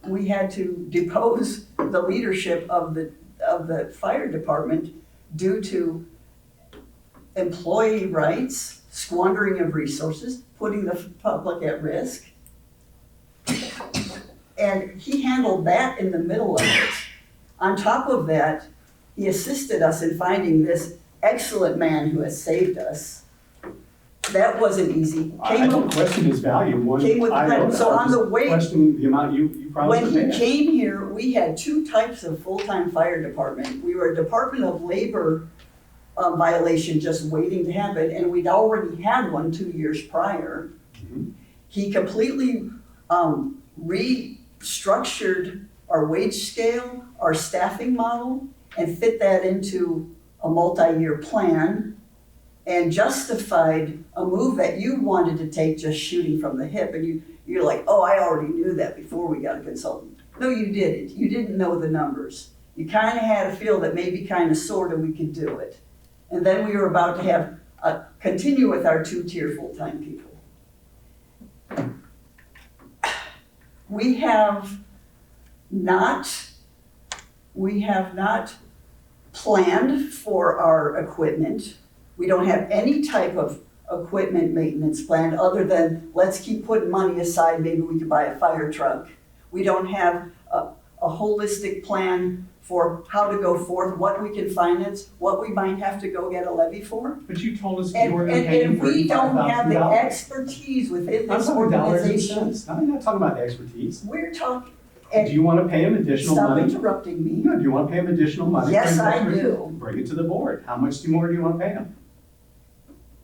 we had to depose the leadership of the fire department due to employee rights, squandering of resources, putting the public at risk. And he handled that in the middle of it. On top of that, he assisted us in finding this excellent man who has saved us That wasn't easy. I don't question his value one Came with the iota. plan. So I on the just way- question the amount you promised When to pay he us. came here, we had two types of full-time fire department. We were a Department of Labor violation just waiting to happen, and we'd already had one 2 years prior. Mhm. He completely restructured our wage scale, our staffing model, and fit that into a multi-year plan, and justified a move that you wanted to take just shooting from the hip. And you're like, oh, I already knew that before we got a consultant. No, you didn't. You didn't know the numbers. You kind of had a feel that maybe kind of sort of we could do it. And then we were about to have, continue with our two-tier full-time people. We have not planned for our equipment. We don't have any type of equipment maintenance plan other than let's keep putting money aside, maybe we could buy a fire truck. We don't have a holistic plan for how to go forth, what we can finance, what we might have to go get a levy for. But you told us you And, were gonna pay him and we don't have the $35,000. expertise within I'm this talking dollars and organization. cents. I'm not talking about expertise. We're talking, Do and you wanna pay him additional stop money? interrupting me. No, do you wanna pay him additional money? Yes, Bring it I to the- do. Bring it to the board. How much more do you wanna pay him?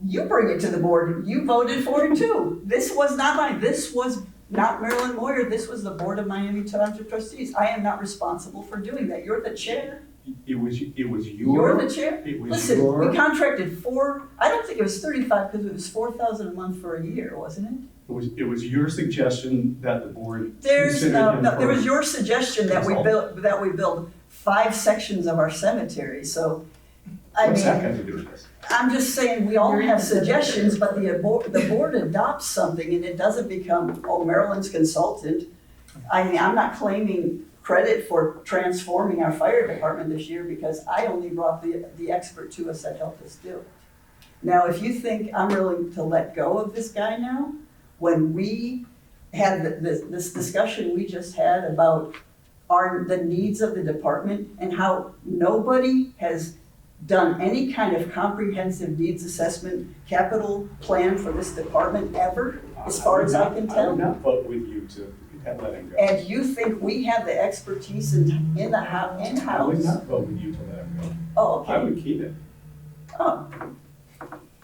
You bring it to the board, you voted for it too. This was not mine, this was not Marilyn Moyer, this was the Board of Miami Township Trustees. I am not responsible for doing that, you're the chair. It was You're your, the chair? it was Listen, your, we contracted I don't think it was 35, because it was 4,000 a month for a year, wasn't it? it was your suggestion that the board There's, consider him no, there was for- your suggestion that we build 5 sections of our cemetery, so, I What's that mean, got to do with this? I'm just saying, we all You're in have the cemetery. suggestions, but the board adopts something and it doesn't become, oh, Marilyn's consultant. I mean, I'm not claiming credit for transforming our fire department this year because I only brought the expert to us that helped us do it. Now, if you think I'm willing to let go of this guy now, when we had this discussion we just had about the needs of the department and how nobody has done any kind of comprehensive needs assessment, capital plan for this department ever, as far as I can I tell. would not vote with you to let him go. And you think we have the expertise in-house? I would not vote with you to let him go. Oh, I okay. would keep it. Oh.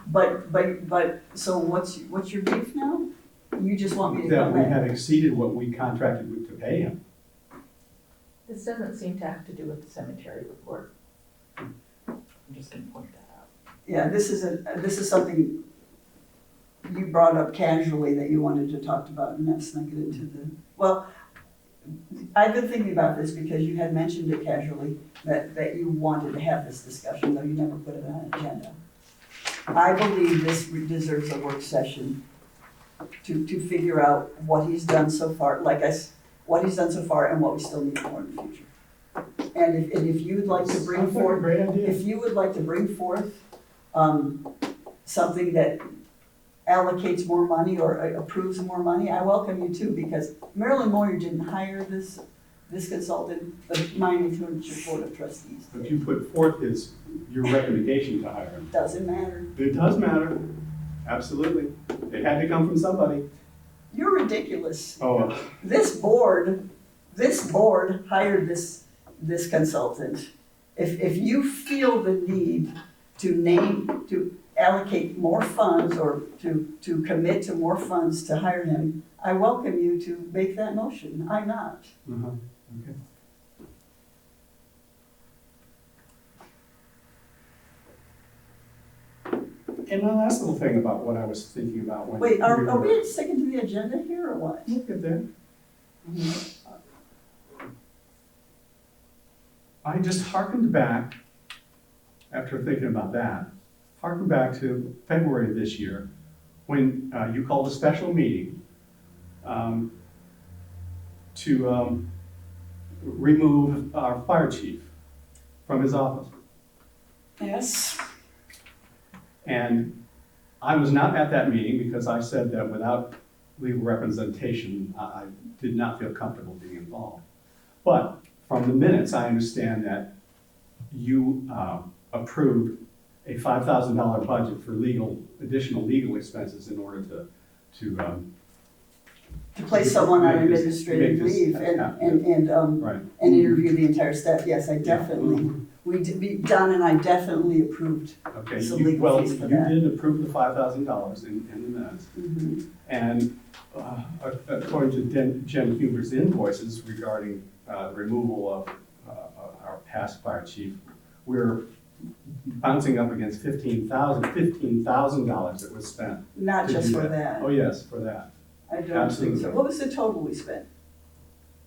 But, so what's your beef now? You just want me to That come we back? have exceeded what we contracted with to pay him. This doesn't seem to have to do with the cemetery report. I'm just gonna point that out. Yeah, this is something you brought up casually that you wanted to talk about, and that snuck it into well, I've been thinking about this because you had mentioned it casually, that you wanted to have this discussion, though you never put it on an agenda. I believe this deserves a work session to figure out what he's done so far, what he's done so far and what we still need more in the future. And if you would like to bring Sounds like a forth, great idea. if you would like to bring forth something that allocates more money or approves more money, I welcome you too, because Marilyn Moyer didn't hire this consultant, the Miami Township Board of Trustees But did. you put forth your recommendation to hire him. Doesn't matter. It does matter, absolutely. It had to come from somebody. You're ridiculous. Oh, This board hired this consultant. If you feel the need to allocate more funds or to commit to more funds to hire him, I welcome you to make that motion. I'm not. okay. And the last little thing about what I was thinking about when. Wait, are were- we sticking to the agenda here or what? We'll get there. I just hearkened back, after thinking about that, hearkened back to February of this year, when you called a special meeting to remove our fire chief from his office. Yes. And I was not at that meeting because I said that without legal representation, I did not feel comfortable being involved. But from the minutes, I understand that you approved a $5,000 budget for additional legal expenses in order to To place someone on Make this- administrative make this leave happen. Right. and interview the entire staff, yes, I definitely, Don and I definitely approved. Okay, Some you, legal well, fees for you that. did approve the $5,000 in the minutes. Mhm. And according to Jen Huber's invoices regarding removal of our past fire chief, we're bouncing up against $15,000 that was spent. Not to just do for that, Oh, yes, for that. I don't think Absolutely. so. What was the total we spent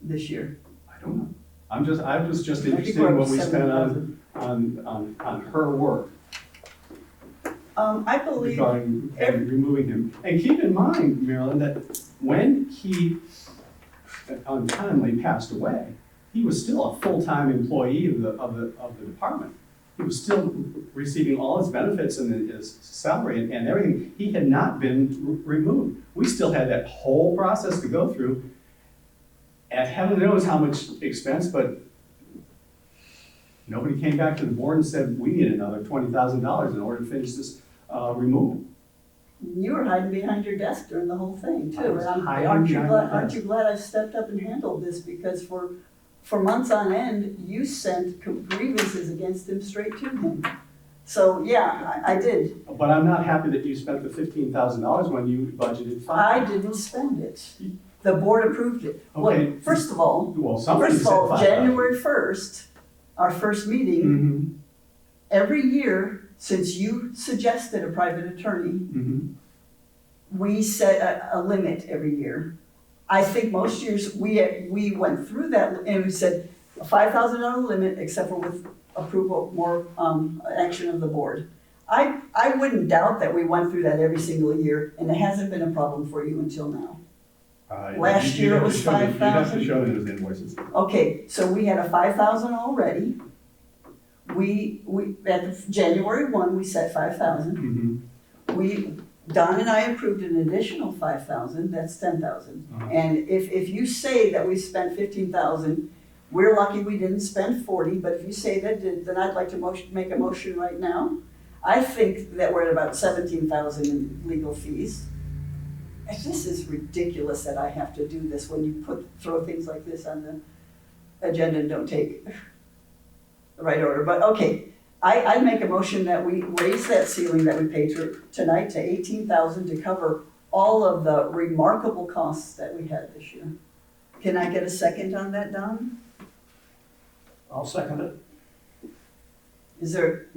this year? I don't know. I was just I think interested we're in up what to we spent 7,000. on her work I believe, regarding and removing him. And keep in mind, Marilyn, that when he untimely passed away, he was still a full-time employee of the department. He was still receiving all his benefits and his salary and everything. He had not been removed. We still had that whole process to go through. And heaven knows how much expense, but nobody came back to the board and said, we need another $20,000 in order to finish this removal. you were hiding behind your desk during the whole thing I too. was And hiding aren't you behind glad, the aren't desk. you glad I stepped up and handled this? Because for months on end, you sent grievances against him straight to him. So, yeah, I did. But I'm not happy that you spent the $15,000 when you budgeted I $5,000. didn't spend it. The board approved it. Well, Okay. first of all, Well, somebody said $5,000. January 1st, our first meeting, Mhm, every year since you suggested a private attorney, mhm. we set a limit every year. I think most years we went through that and we said a $5,000 limit except for with approval, more action of the board. I wouldn't doubt that we went through that every single year and it hasn't been a problem for you until now. Last year it was You'd have to 5,000? show me those invoices. Okay, so we had a 5,000 already. We, at the January 1, we set 5,000. Mhm. Don and I approved an additional 5,000, that's 10,000. Uh-huh. And if you say that we spent 15,000, we're lucky we didn't spend 40, but if you say that, then I'd like to make a motion right now. I think that we're at about 17,000 in legal fees. And this is ridiculous that I have to do this when you throw things like this on the agenda and don't take the right order, but okay. I'd make a motion that we raise that ceiling that we paid tonight to 18,000 to cover all of the remarkable costs that we had this year. Can I get a second on that, Don? I'll second it. Is there,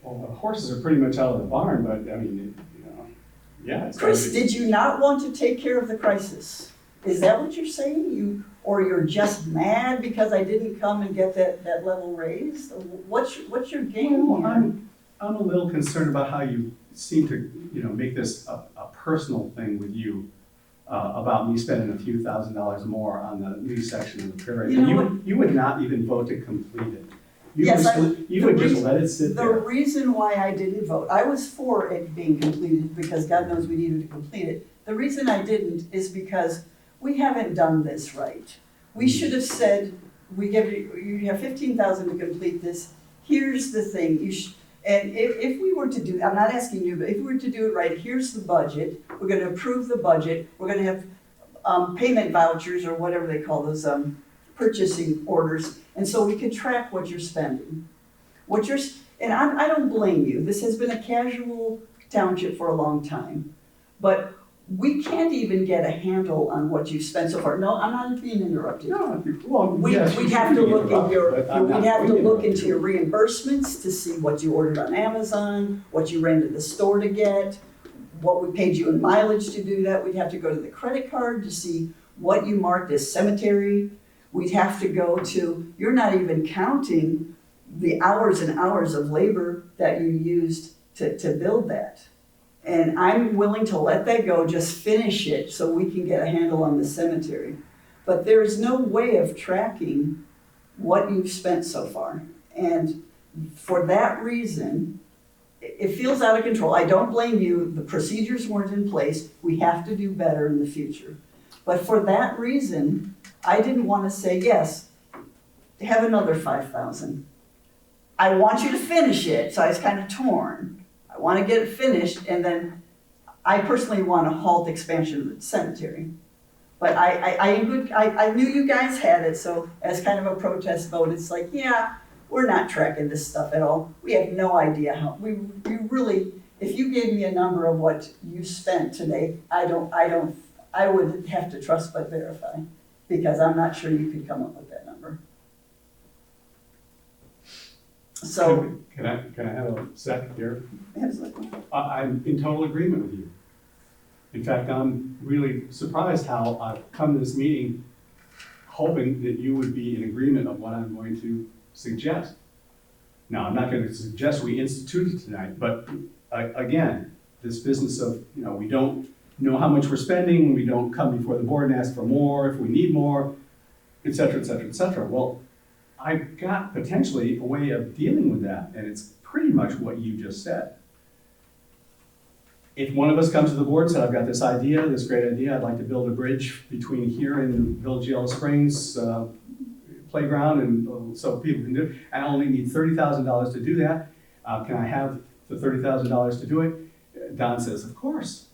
Well, the horses are pretty much out of the barn, but I mean, yeah. it's gotta Chris, be- did you not want to take care of the crisis? Is that what you're saying? Or you're just mad because I didn't come and get that level raised? What's your game Well, here? I'm a little concerned about how you seem to, make this a personal thing with you, about me spending a few $1,000s more on the new section of the prairie. You know And you would not even vote to complete it. Yes, You would just let it sit The there. reason why I didn't vote, I was for it being completed because God knows we needed to complete it. The reason I didn't is because we haven't done this right. We should have said, you have 15,000 to complete this, here's the thing, and if we were to do, I'm not asking you, but if we were to do it right, here's the budget, we're gonna approve the budget, we're gonna have payment vouchers or whatever they call those, purchasing orders, and so we could track what you're spending. And I don't blame you, this has been a casual township for a long time, but we can't even get a handle on what you've spent so far. No, I'm not being interrupted. No, well, We'd yes, you have should to be look in interrupted, but I'm we'd not have to being look interrupted. into your reimbursements to see what you ordered on Amazon, what you ran to the store to get, what we paid you in mileage to do that. We'd have to go to the credit card to see what you marked as cemetery. We'd have to go to, you're not even counting the hours and hours of labor that you used to build that. And I'm willing to let that go, just finish it so we can get a handle on the cemetery. But there is no way of tracking what you've spent so far. And for that reason, it feels out of control. I don't blame you. The procedures weren't in place. We have to do better in the future. But for that reason, I didn't want to say, yes, have another 5,000. I want you to finish it, so I was kind of torn. I want to get it finished, and then I personally want to halt expansion of the cemetery. But I knew you guys had it, so as kind of a protest vote, it's like, yeah, we're not tracking this stuff at all. We have no idea how, we really, if you gave me a number of what you spent today, I would have to trust but verify, because I'm not sure you could come up with that number. So, Can I have a second here? absolutely. I'm in total agreement with you. In fact, I'm really surprised how I've come to this meeting hoping that you would be in agreement of what I'm going to suggest. Now, I'm not gonna suggest we institute it tonight, but again, this business of, we don't know how much we're spending, we don't come before the board and ask for more if we need more, et cetera, et cetera, et cetera. Well, I've got potentially a way of dealing with that, and it's pretty much what you just said. If one of us comes to the board and said, I've got this idea, this great idea, I'd like to build a bridge between here and Village Yellow Springs playground, and so people can do it, I only need $30,000 to do that. Can I have the $30,000 to do it? Don says, of course.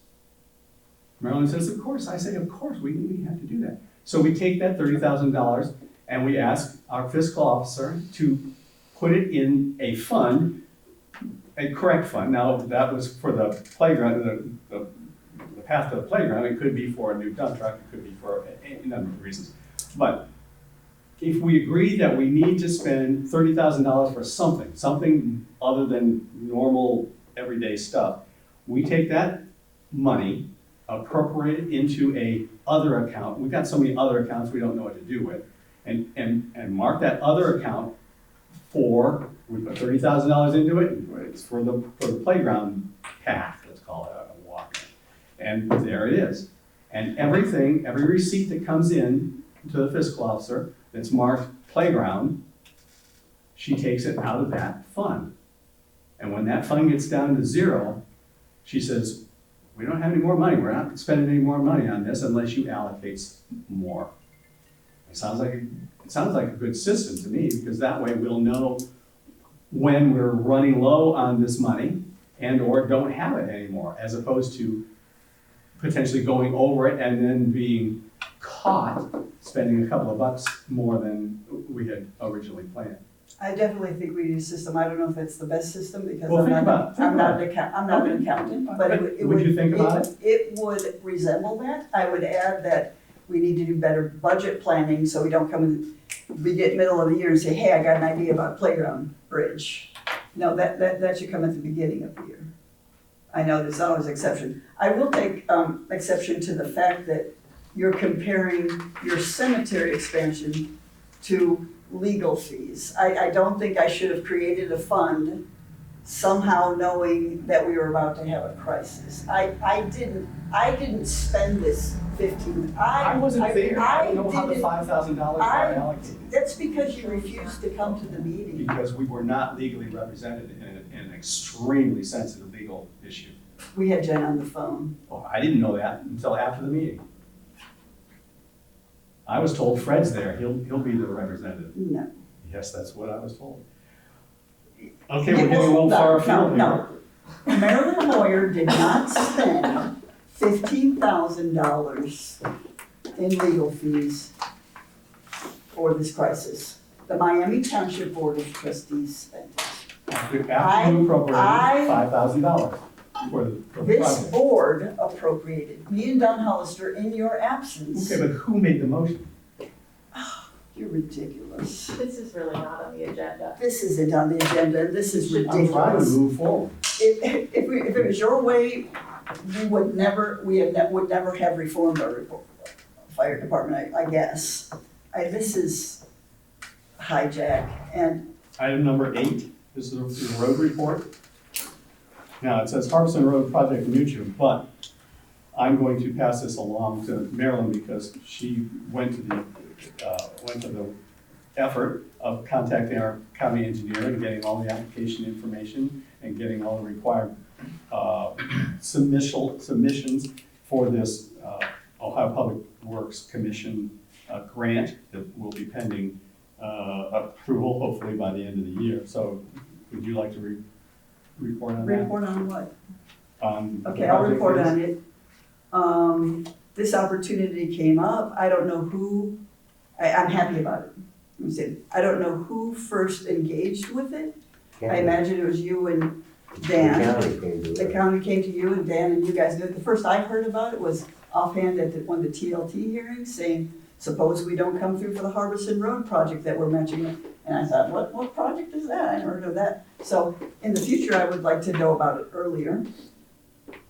Marilyn says, of course. I say, of course, we have to do that. So we take that $30,000 and we ask our fiscal officer to put it in a fund, a correct fund. Now, that was for the playground, the path to the playground. It could be for a new dump truck, it could be for a number of reasons. But if we agree that we need to spend $30,000 for something other than normal everyday stuff, we take that money, appropriate it into a other account. We've got so many other accounts we don't know what to do with. And mark that other account for, we put $30,000 into it, it's for the playground path, let's call it, a walk. And there it is. And every receipt that comes in to the fiscal officer that's marked playground, she takes it out of that fund. And when that fund gets down to zero, she says, we don't have any more money, we're not spending any more money on this unless you allocate more. It sounds like a good system to me, because that way we'll know when we're running low on this money and or don't have it anymore, as opposed to potentially going over it and then being caught spending a couple of bucks more than we had originally planned. I definitely think we need a system. I don't know if it's the best system, because Well, I'm think not about it. I'm not an accountant, but it Would you think about it? It would resemble that. I would add that we need to do better budget planning, so we don't come in, we get middle of the year and say, hey, I got an idea about playground bridge. No, that should come at the beginning of the year. I know there's always exception. I will take exception to the fact that you're comparing your cemetery expansion to legal fees. I don't think I should have created a fund somehow knowing that we were about to have a crisis. I didn't spend this 15. I wasn't there, I don't know how the didn't- $5,000 got allocated. That's because you refused to come to the meeting. Because we were not legally represented in an extremely sensitive legal issue. We had Jen on the phone. Well, I didn't know that until after the meeting. I was told Fred's there, he'll be the representative. No. Yes, that's what I was told. Okay, we're getting a little far afield here. No. Maryland lawyer did not spend $15,000 in legal fees for this crisis. The Miami Township Board of Trustees spent it. After you appropriated $5,000 for the This project. board appropriated, me and Don Hollister, in your absence. Okay, but who made the motion? You're ridiculous. This is really not on the agenda. This isn't on the agenda, and this is I'm trying to ridiculous. move forward. If it was your way, we would never have reformed our fire department, I guess. This is hijack, and Item number 8, this is the road report. Now, it says Harbison Road Project Mutual, but I'm going to pass this along to Marilyn because she went to the effort of contacting our county engineer and getting all the application information and getting all the required submissions for this Ohio Public Works Commission grant that will be pending approval, hopefully by the end of the year. So would you like to report on that? Report on what? On the Okay, I'll project report phase? on it. This opportunity came up, I don't know who, I'm happy about it. Let me say, I don't know who first engaged with it. I imagine it was you and Dan. The county came to The us. county came to you and Dan and you guys did. The first I heard about it was offhand at one of the TLT hearings saying, suppose we don't come through for the Harbison Road project that we're mentioning. And I thought, what project is that? I never heard of that. So in the future, I would like to know about it earlier.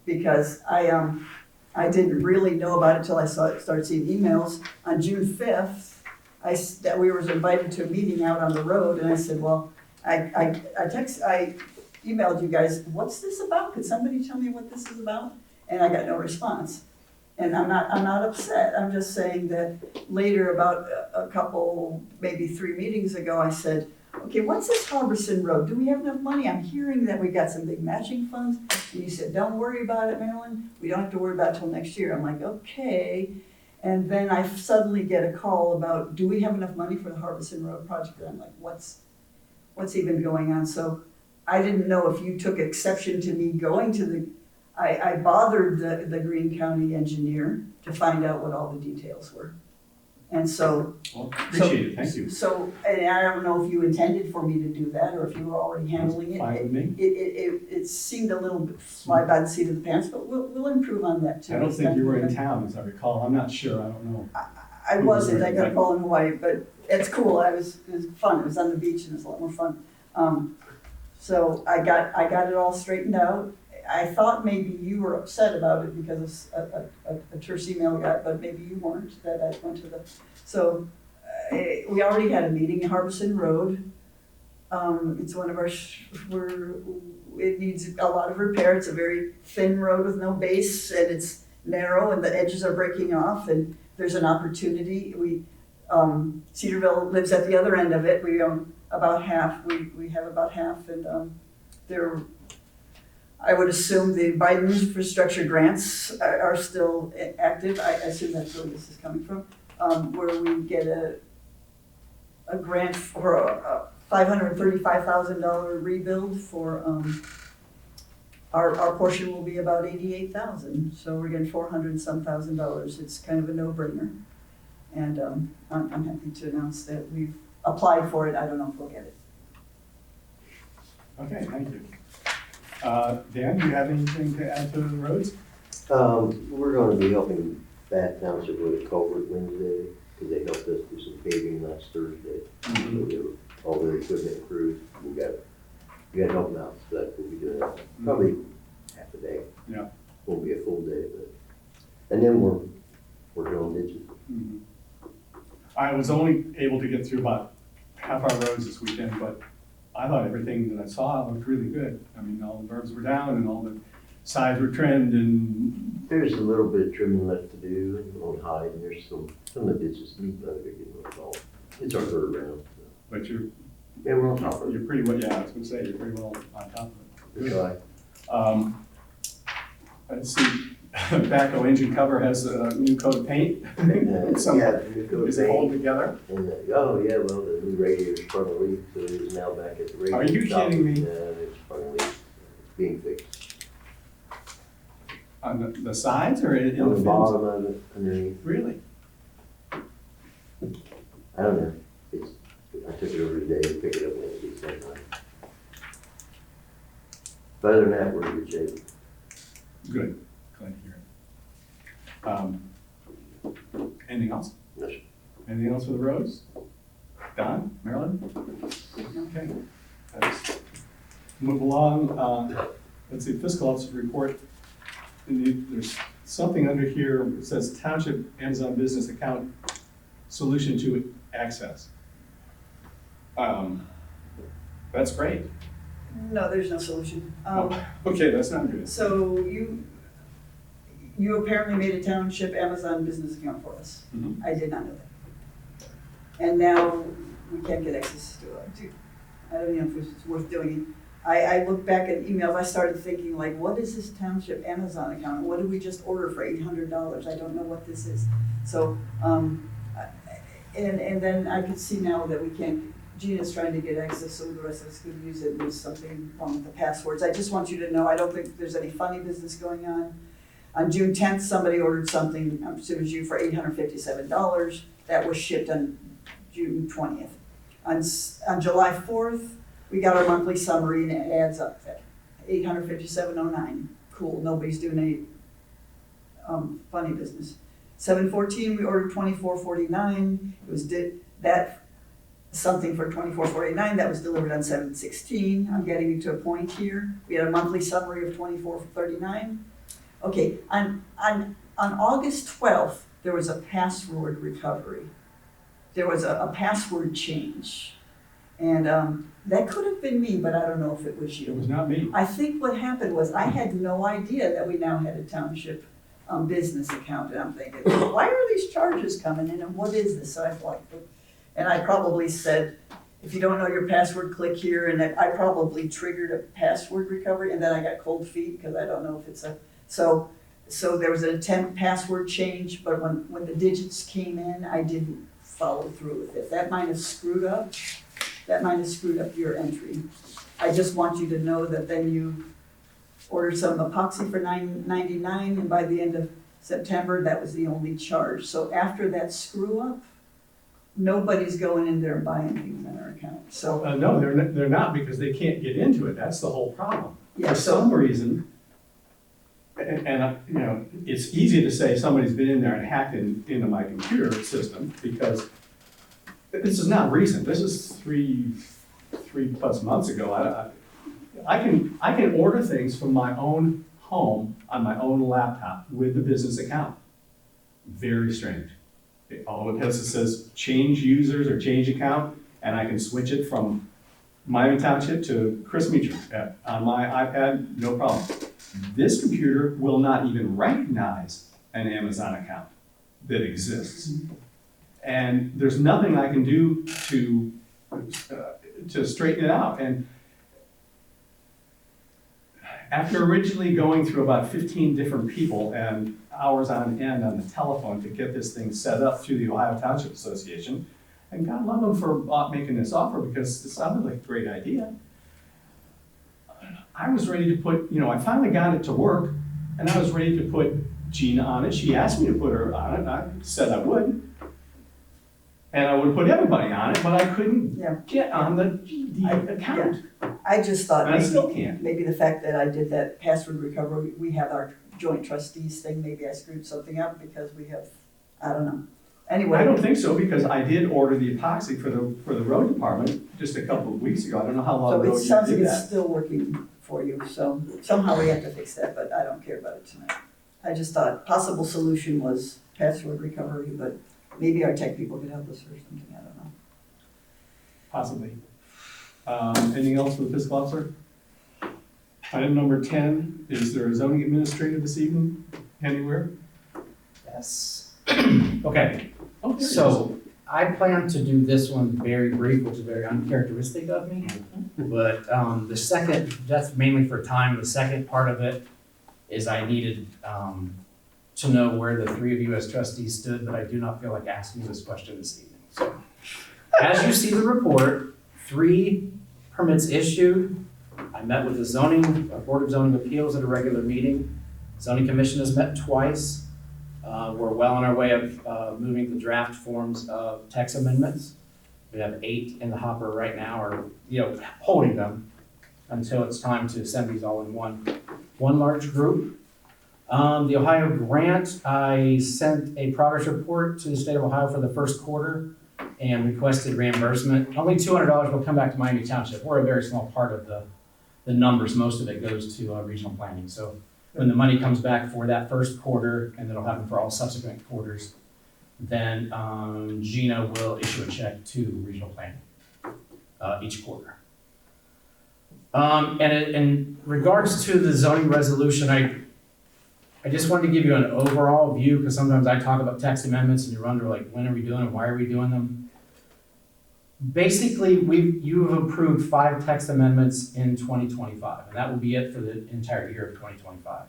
Because I didn't really know about it until I started seeing emails. On June 5th, that we were invited to a meeting out on the road and I said, well, I emailed you guys, what's this about? Could somebody tell me what this is about? And I got no response. And I'm not upset. I'm just saying that later, about a couple, maybe 3 meetings ago, I said, okay, what's this Harbison Road? Do we have enough money? I'm hearing that we got some big matching funds. And you said, don't worry about it, Marilyn. We don't have to worry about it till next year. I'm like, okay. And then I suddenly get a call about, do we have enough money for the Harbison Road project? And I'm like, what's even going on? So I didn't know if you took exception to me going to I bothered the Greene County engineer to find out what all the details were. And so. Well, appreciate it, thank you. So, and I don't know if you intended for me to do that or if you were already handling it. Fine with me. It seemed a little bit fly by the seat of the pants, but we'll improve on that too. I don't think you were in town, as I recall. I'm not sure, I don't know. I wasn't, I got a call in Hawaii, but it's cool, it was fun, it was on the beach and it was a lot more fun. So I got it all straightened out. I thought maybe you were upset about it because of a terse email got, but maybe you weren't, that I went to so we already had a meeting in Harbison Road. It's one of our, it needs a lot of repair, it's a very thin road with no base and it's narrow and the edges are breaking off and there's an opportunity. Cedarville lives at the other end of it, we own about half, we have about half and I would assume the Biden infrastructure grants are still active. I assume that's where this is coming from, where we get a grant for a $535,000 rebuild for, our portion will be about $88,000. So we're getting $400-some thousand. It's kind of a no-brainer. And I'm happy to announce that we've applied for it. I don't know if we'll get it. Okay, thank you. Dan, do you have anything to add to the roads? We're gonna be helping Bath Township with a culvert Wednesday, because they helped us do some paving last Thursday. So we have all their equipment crews, we got to help them out, so that we'll be doing that probably half a day. Yeah. Won't be a full day, but, and then we're doing ditches. Mhm. I was only able to get through about half our roads this weekend, but I thought everything that I saw looked really good. I mean, all the berms were down and all the sides were trimmed and. There's a little bit of trimming left to do on Hyde, and there's some of the ditches need to get involved. It's our third round, so. But you're Yeah, we're on top of it. you're pretty well, yeah, I was gonna say, you're pretty well on top of it. Good try. Let's see, Backhoe engine cover has a new coat of paint. So, Yeah, new coat of is it all paint. together? And, oh, yeah, well, the new radiator's sprung a leak, so it is now back at the radiator. Are you shop, kidding me? And it's sprung a leak, it's being fixed. On the sides or in the On the fins? bottom of it, underneath, Really? I don't know, I took it over today to pick it up Wednesday sometime. But other than that, we're in good shape. Good, glad to hear it. Anything else? Yes, sir. Anything else for the roads? Don, Marilyn? Okay. Let's move along. Let's see, fiscal officer report. There's something under here, it says Township Amazon Business Account Solution to Access. That's great. No, there's no solution. Okay, that's not good. So you apparently made a township Amazon business account for us. Mhm. I did not know that. And now we can't get access to it. I don't know if it's worth doing. I looked back at emails, I started thinking like, what is this township Amazon account? What did we just order for $800? I don't know what this is. So And then I can see now that we can't, Gina's trying to get access so the rest of us could use it, there's something wrong with the passwords. I just want you to know, I don't think there's any funny business going on. On June 10th, somebody ordered something, I'm assuming you, for $857. That was shipped on June 20th. On July 4th, we got our monthly summary and it adds up at $857.09. Cool, nobody's doing any funny business. 7/14, we ordered $24.49. It was something for $24.49 that was delivered on 7/16. I'm getting to a point here. We had a monthly summary of $24.39. Okay, on August 12th, there was a password recovery. There was a password change. And that could have been me, but I don't know if it was It you. was not me. I think what happened was I had no idea that we now had a township business account. And I'm thinking, why are these charges coming in and what is this? So I probably said, if you don't know your password, click here. And I probably triggered a password recovery and then I got cold feet because I don't know if it's so there was an attempt password change, but when the digits came in, I didn't follow through with it. That might have screwed up your entry. I just want you to know that then you ordered some epoxy for $9.99 and by the end of September, that was the only charge. So after that screw up, nobody's going in there and buying things in our account. So No, they're not because they can't get into it. That's the whole problem. yeah, For some reason, you know, it's easy to say somebody's been in there and hacked into my computer system because this is not recent. This is three plus months ago. I can order things from my own home on my own laptop with the business account. Very strange. All it has, it says change users or change account, and I can switch it from Miami Township to Chris Meacham on my iPad, no problem. This computer will not even recognize an Amazon account that exists. And there's nothing I can do to straighten it out. And after originally going through about 15 different people and hours on end on the telephone to get this thing set up through the Ohio Township Association, and God love them for making this offer because it sounded like a great idea. I was ready to put, I finally got it to work, and I was ready to put Gina on it. She asked me to put her on it, I said I would. And I would put everybody on it, but I couldn't get on the account. I just thought And I still can't. maybe the fact that I did that password recovery, we have our joint trustees thing, maybe I screwed something up because we have, I don't know. Anyway. I don't think so, because I did order the epoxy for the road department just a couple of weeks ago. I don't know how long So ago it you sounds like did it's that. still working for you, so somehow we have to fix that, but I don't care about it tonight. I just thought possible solution was password recovery, but maybe our tech people could help us or something, I don't know. Possibly. Anything else for the fiscal officer? Item number 10, is there a zoning administrator this evening anywhere? Yes. Okay, Oh, there it is. so I plan to do this one very brief, which is very uncharacteristic of me. But the second, that's mainly for time. The second part of it is I needed to know where the three of you as trustees stood, but I do not feel like asking you this question this evening. So, as you see the report, 3 permits issued. I met with the Board of Zoning Appeals at a regular meeting. Zoning Commission has met twice. We're well on our way of moving the draft forms of text amendments. We have 8 in the hopper right now, or holding them until it's time to send these all in one large group. The Ohio grant, I sent a progress report to the state of Ohio for the first quarter and requested reimbursement. Only $200 will come back to Miami Township. We're a very small part of the numbers. Most of it goes to regional planning. So when the money comes back for that first quarter, and it'll happen for all subsequent quarters, then Gina will issue a check to regional planning each quarter. And in regards to the zoning resolution, I just wanted to give you an overall view, because sometimes I talk about text amendments and you wonder, like, when are we doing them? Why are we doing them? Basically, you have approved 5 text amendments in 2025, and that will be it for the entire year of 2025.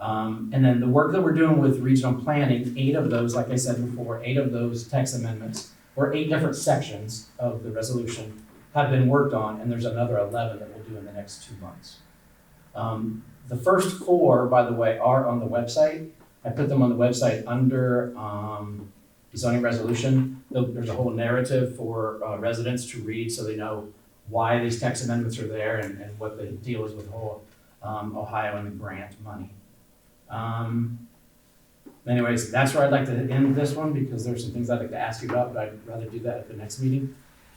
And then the work that we're doing with regional planning, 8 of those, like I said before, 8 of those text amendments, or 8 different sections of the resolution have been worked on, and there's another 11 that we'll do in the next 2 months. The first 4, by the way, are on the website. I put them on the website under zoning resolution. There's a whole narrative for residents to read so they know why these text amendments are there and what the deal is with whole Ohio and the grant money. Anyways, that's where I'd like to end this one because there's some things I'd like to ask you about, but I'd rather do that at the next meeting.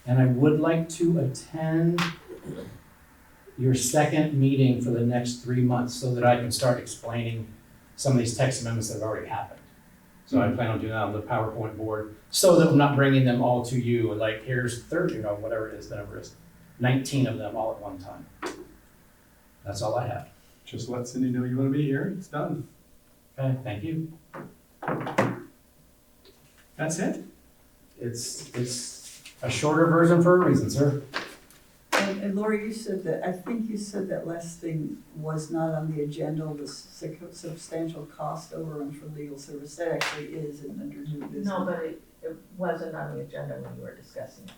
And I would like to attend your second meeting for the next 3 months so that I can start explaining some of these text amendments that have already happened. So I plan on doing that on the PowerPoint board so that I'm not bringing them all to you, like here's 30, whatever it is, 19 of them all at one time. That's all I have. Just let Cindy know you want to be here, it's done. Okay, thank you. That's it? It's a shorter version for a reason, sir. And Lori, you said that, I think you said that last thing was not on the agenda, the substantial cost overrun for legal service. That actually is in under new business. No, but it wasn't on the agenda when you were discussing it.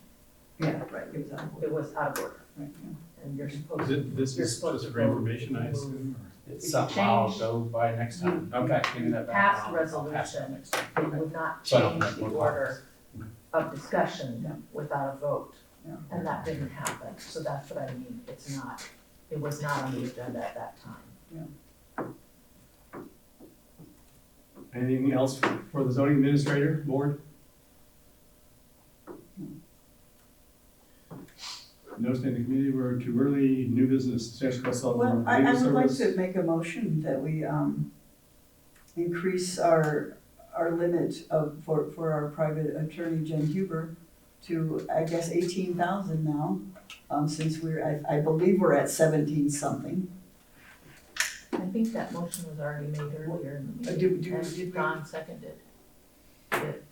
Yeah, right, it was on board. It was out of order, Right, yeah. and you're supposed to. This You're is supposed just to for vote. information, I assume? or- It's You something I'll change- go by next time. Okay, give me that back. Passed I'll pass that resolution. next time. It would not So I don't change make the more order copies. of discussion Yeah. without a vote. Yeah. And that didn't happen, so that's what I mean, it was not on the agenda at that time. Anything else for the zoning administrator, board? Notice in the community we're too early, new business, substantial cost of Well, I legal would like service. to make a motion that we increase our limit for our private attorney, Jen Huber, to, I guess, 18,000 now, since I believe we're at 17 something. I think that motion was already made earlier in the Do- meeting, do- did and we- Don seconded it.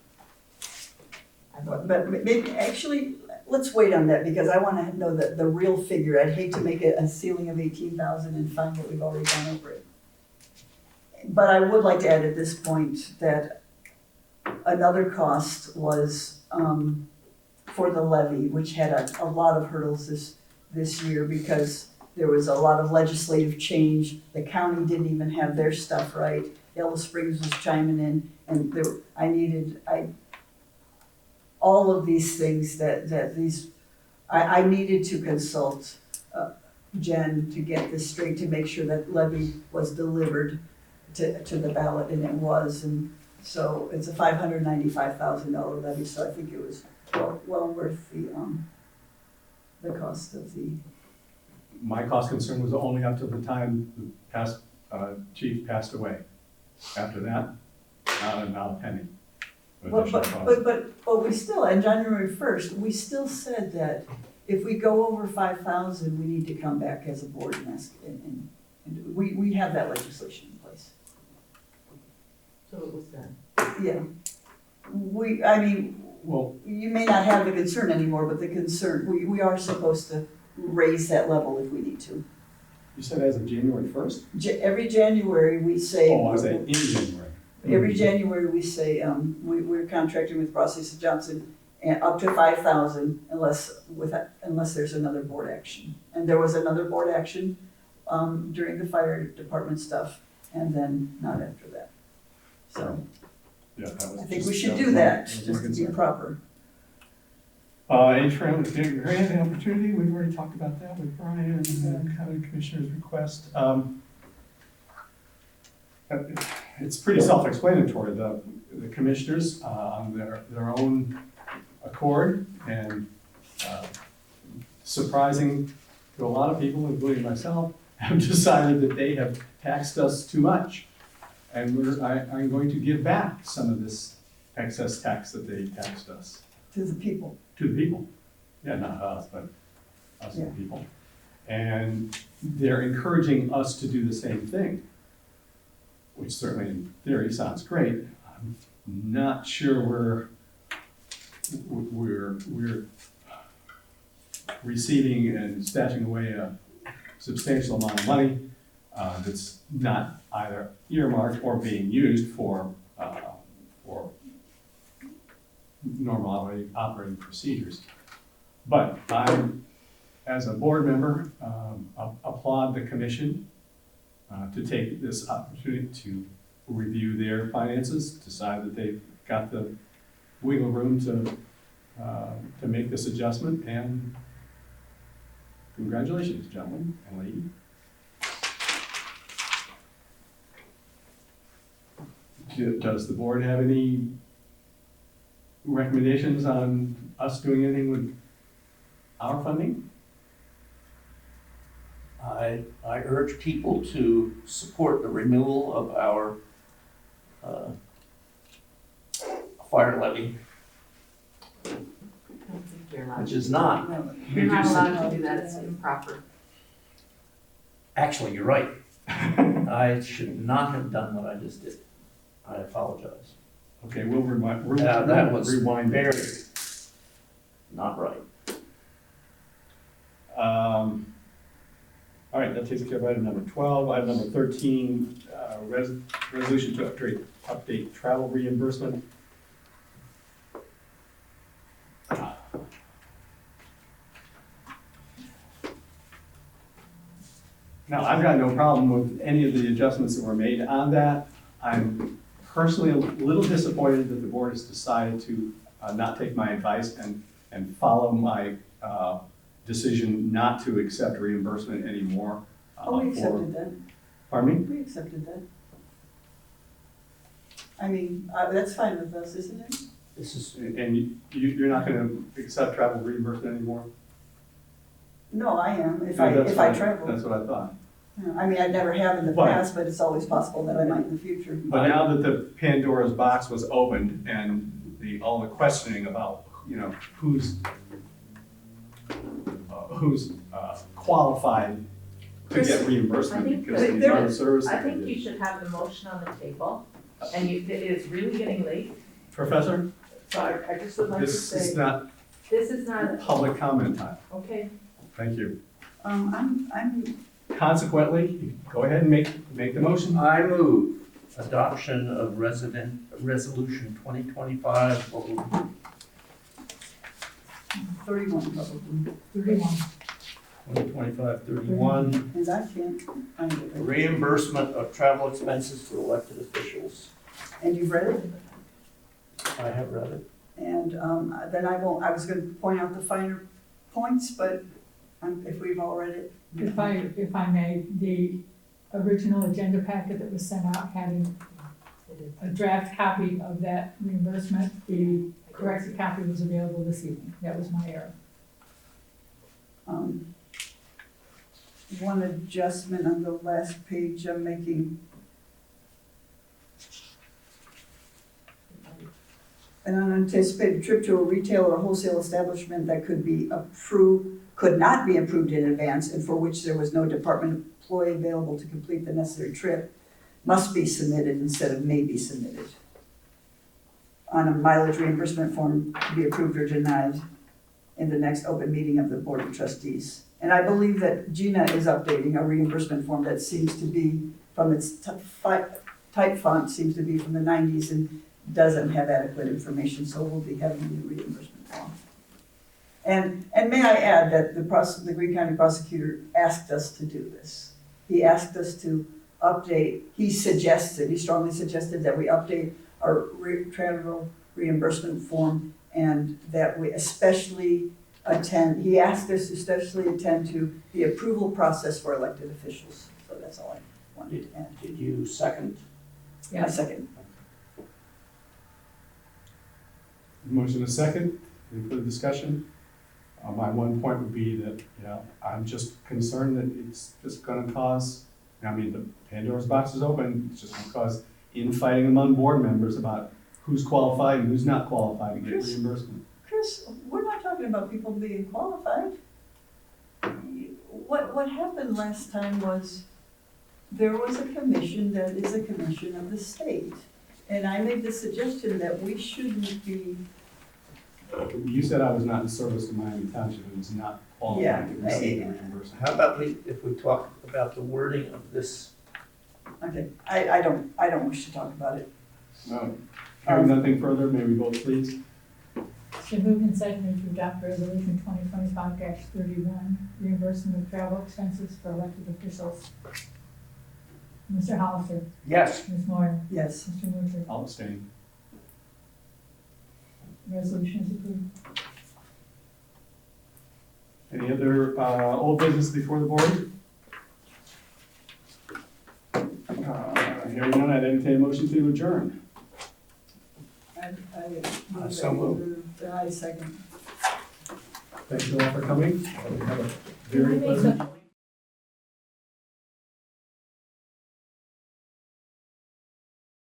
I don't- But maybe, actually, let's wait on that, because I wanna know the real figure. I'd hate to make it a ceiling of 18,000 and find that we've already gone over it. But I would like to add at this point that another cost was, for the levy, which had a lot of hurdles this year, because there was a lot of legislative change. The county didn't even have their stuff right. Yellow Springs was chiming in, and all of these things I needed to consult Jen to get this straight, to make sure that levy was delivered to the ballot, and it was, and so it's a $595,000 levy, so I think it was well worth the cost of the. My cost concern was only up to the time the past, chief passed away. After that, not a penny. of additional cost. But we still, on January 1st, we still said that if we go over 5,000, we need to come back as a board and ask, and we have that legislation in place. So it was done. Yeah. Well, You may not have the concern anymore, but the concern, we are supposed to raise that level if we need to. you said as of January 1st? Every January, we say. Oh, I was saying in January. Every January, we say, we're contracting with Process Johnson and up to 5,000 unless there's another board action. And there was another board action, during the fire department stuff, and then not after that. So Yeah, that was. I think just- we should that do was my- that, that was my just to be concern. proper. Grant opportunity, we've already talked about that with Brian and the county commissioner's request. It's pretty self-explanatory, the commissioners, on their own accord, and surprising to a lot of people, including myself, have decided that they have taxed us too much. And I'm going to give back some of this excess tax that they taxed us. To the people. To the people. Yeah, not us, but us and the people. And they're encouraging us to do the same thing, which certainly in theory sounds great. I'm not sure we're receiving and stashing away a substantial amount of money. that's not either earmarked or being used for normal operating procedures. But I, as a board member, applaud the commission to take this opportunity to review their finances, decide that they've got the wiggle room to make this adjustment, and congratulations, gentlemen and lady. Does the board have any recommendations on us doing anything with our funding? I urge people to support the renewal of our fire levy, I don't think you're allowed. which is not, You're not allowed to do that, it's improper. actually, you're right. I should not have done what I just did. I apologize. Okay, we'll rewind. That was rewind. very not right. All right, that takes care of item number 12. Item number 13, resolution to update travel reimbursement. Now, I've got no problem with any of the adjustments that were made on that. I'm personally a little disappointed that the board has decided to not take my advice and follow my decision not to accept reimbursement anymore. Oh, we accepted that. Pardon me? We accepted that. I mean, that's fine with us, isn't it? This is, And you're not gonna accept travel reimbursement anymore? No, I am, if No, I that's fine. travel. That's what I thought. Yeah, I mean, I never have in the But- past, but it's always possible that I might in the future. But now that the Pandora's box was opened and all the questioning about, you know, who's qualified to get reimbursement I think because of the there- amount of service I that they think did. you should have the motion on the table, and it is really getting late, Professor, so I just would like to this is say, not this is not, public comment time. okay, Thank you. I'm, Consequently, go ahead and make the motion. I move adoption of resolution 2025, 31 probably, 31. 2025-31, and I can't find it. reimbursement of travel expenses for elected officials. And you've read it? I have read it. And then I was gonna point out the finer points, but if we've all read it. If I may, the original agenda packet that was sent out had a draft copy of that reimbursement. The corrected copy was available this evening. That was my error. One adjustment on the last page I'm making. An unanticipated trip to a retail or wholesale establishment that could not be approved in advance and for which there was no department employee available to complete the necessary trip must be submitted instead of may be submitted on a mileage reimbursement form to be approved or denied in the next open meeting of the Board of Trustees. And I believe that Gina is updating a reimbursement form that seems to be from its type font, seems to be from the 90s and doesn't have adequate information, so we'll be having a new reimbursement form. And may I add that the Greene County prosecutor asked us to do this. He asked us to update, he strongly suggested that we update our travel reimbursement form and that we especially he asked us to especially attend to the approval process for elected officials. So that's all I wanted to add. Did you second? A second. Motion a second. Any further discussion? My one point would be that, I'm just concerned that it's just gonna cause, the Pandora's box is open, it's just gonna cause infighting among board members about who's qualified and who's not qualified to get reimbursement. Chris, we're not talking about people being qualified. What happened last time was there was a commission that is a commission of the state. And I made the suggestion that we shouldn't be You said I was not in service of Miami Township and was not qualified to Yeah, receive the I- reimbursement. How about if we talk about the wording of this? Okay, I don't wish to talk about it. Hearing nothing further, may we vote please? So moved and seconded to adopt resolution 2025-31, reimbursement of travel expenses for elected officials. Mr. Hollister, Yes. Ms. Moore, Yes, Mr. Mutcher, I'll abstain. resolution is approved. Any other old business before the board? Hearing none, I'd entertain a motion to adjourn. So moved. I second. Thank you all for coming. Have a Can I very make pleasant some- evening.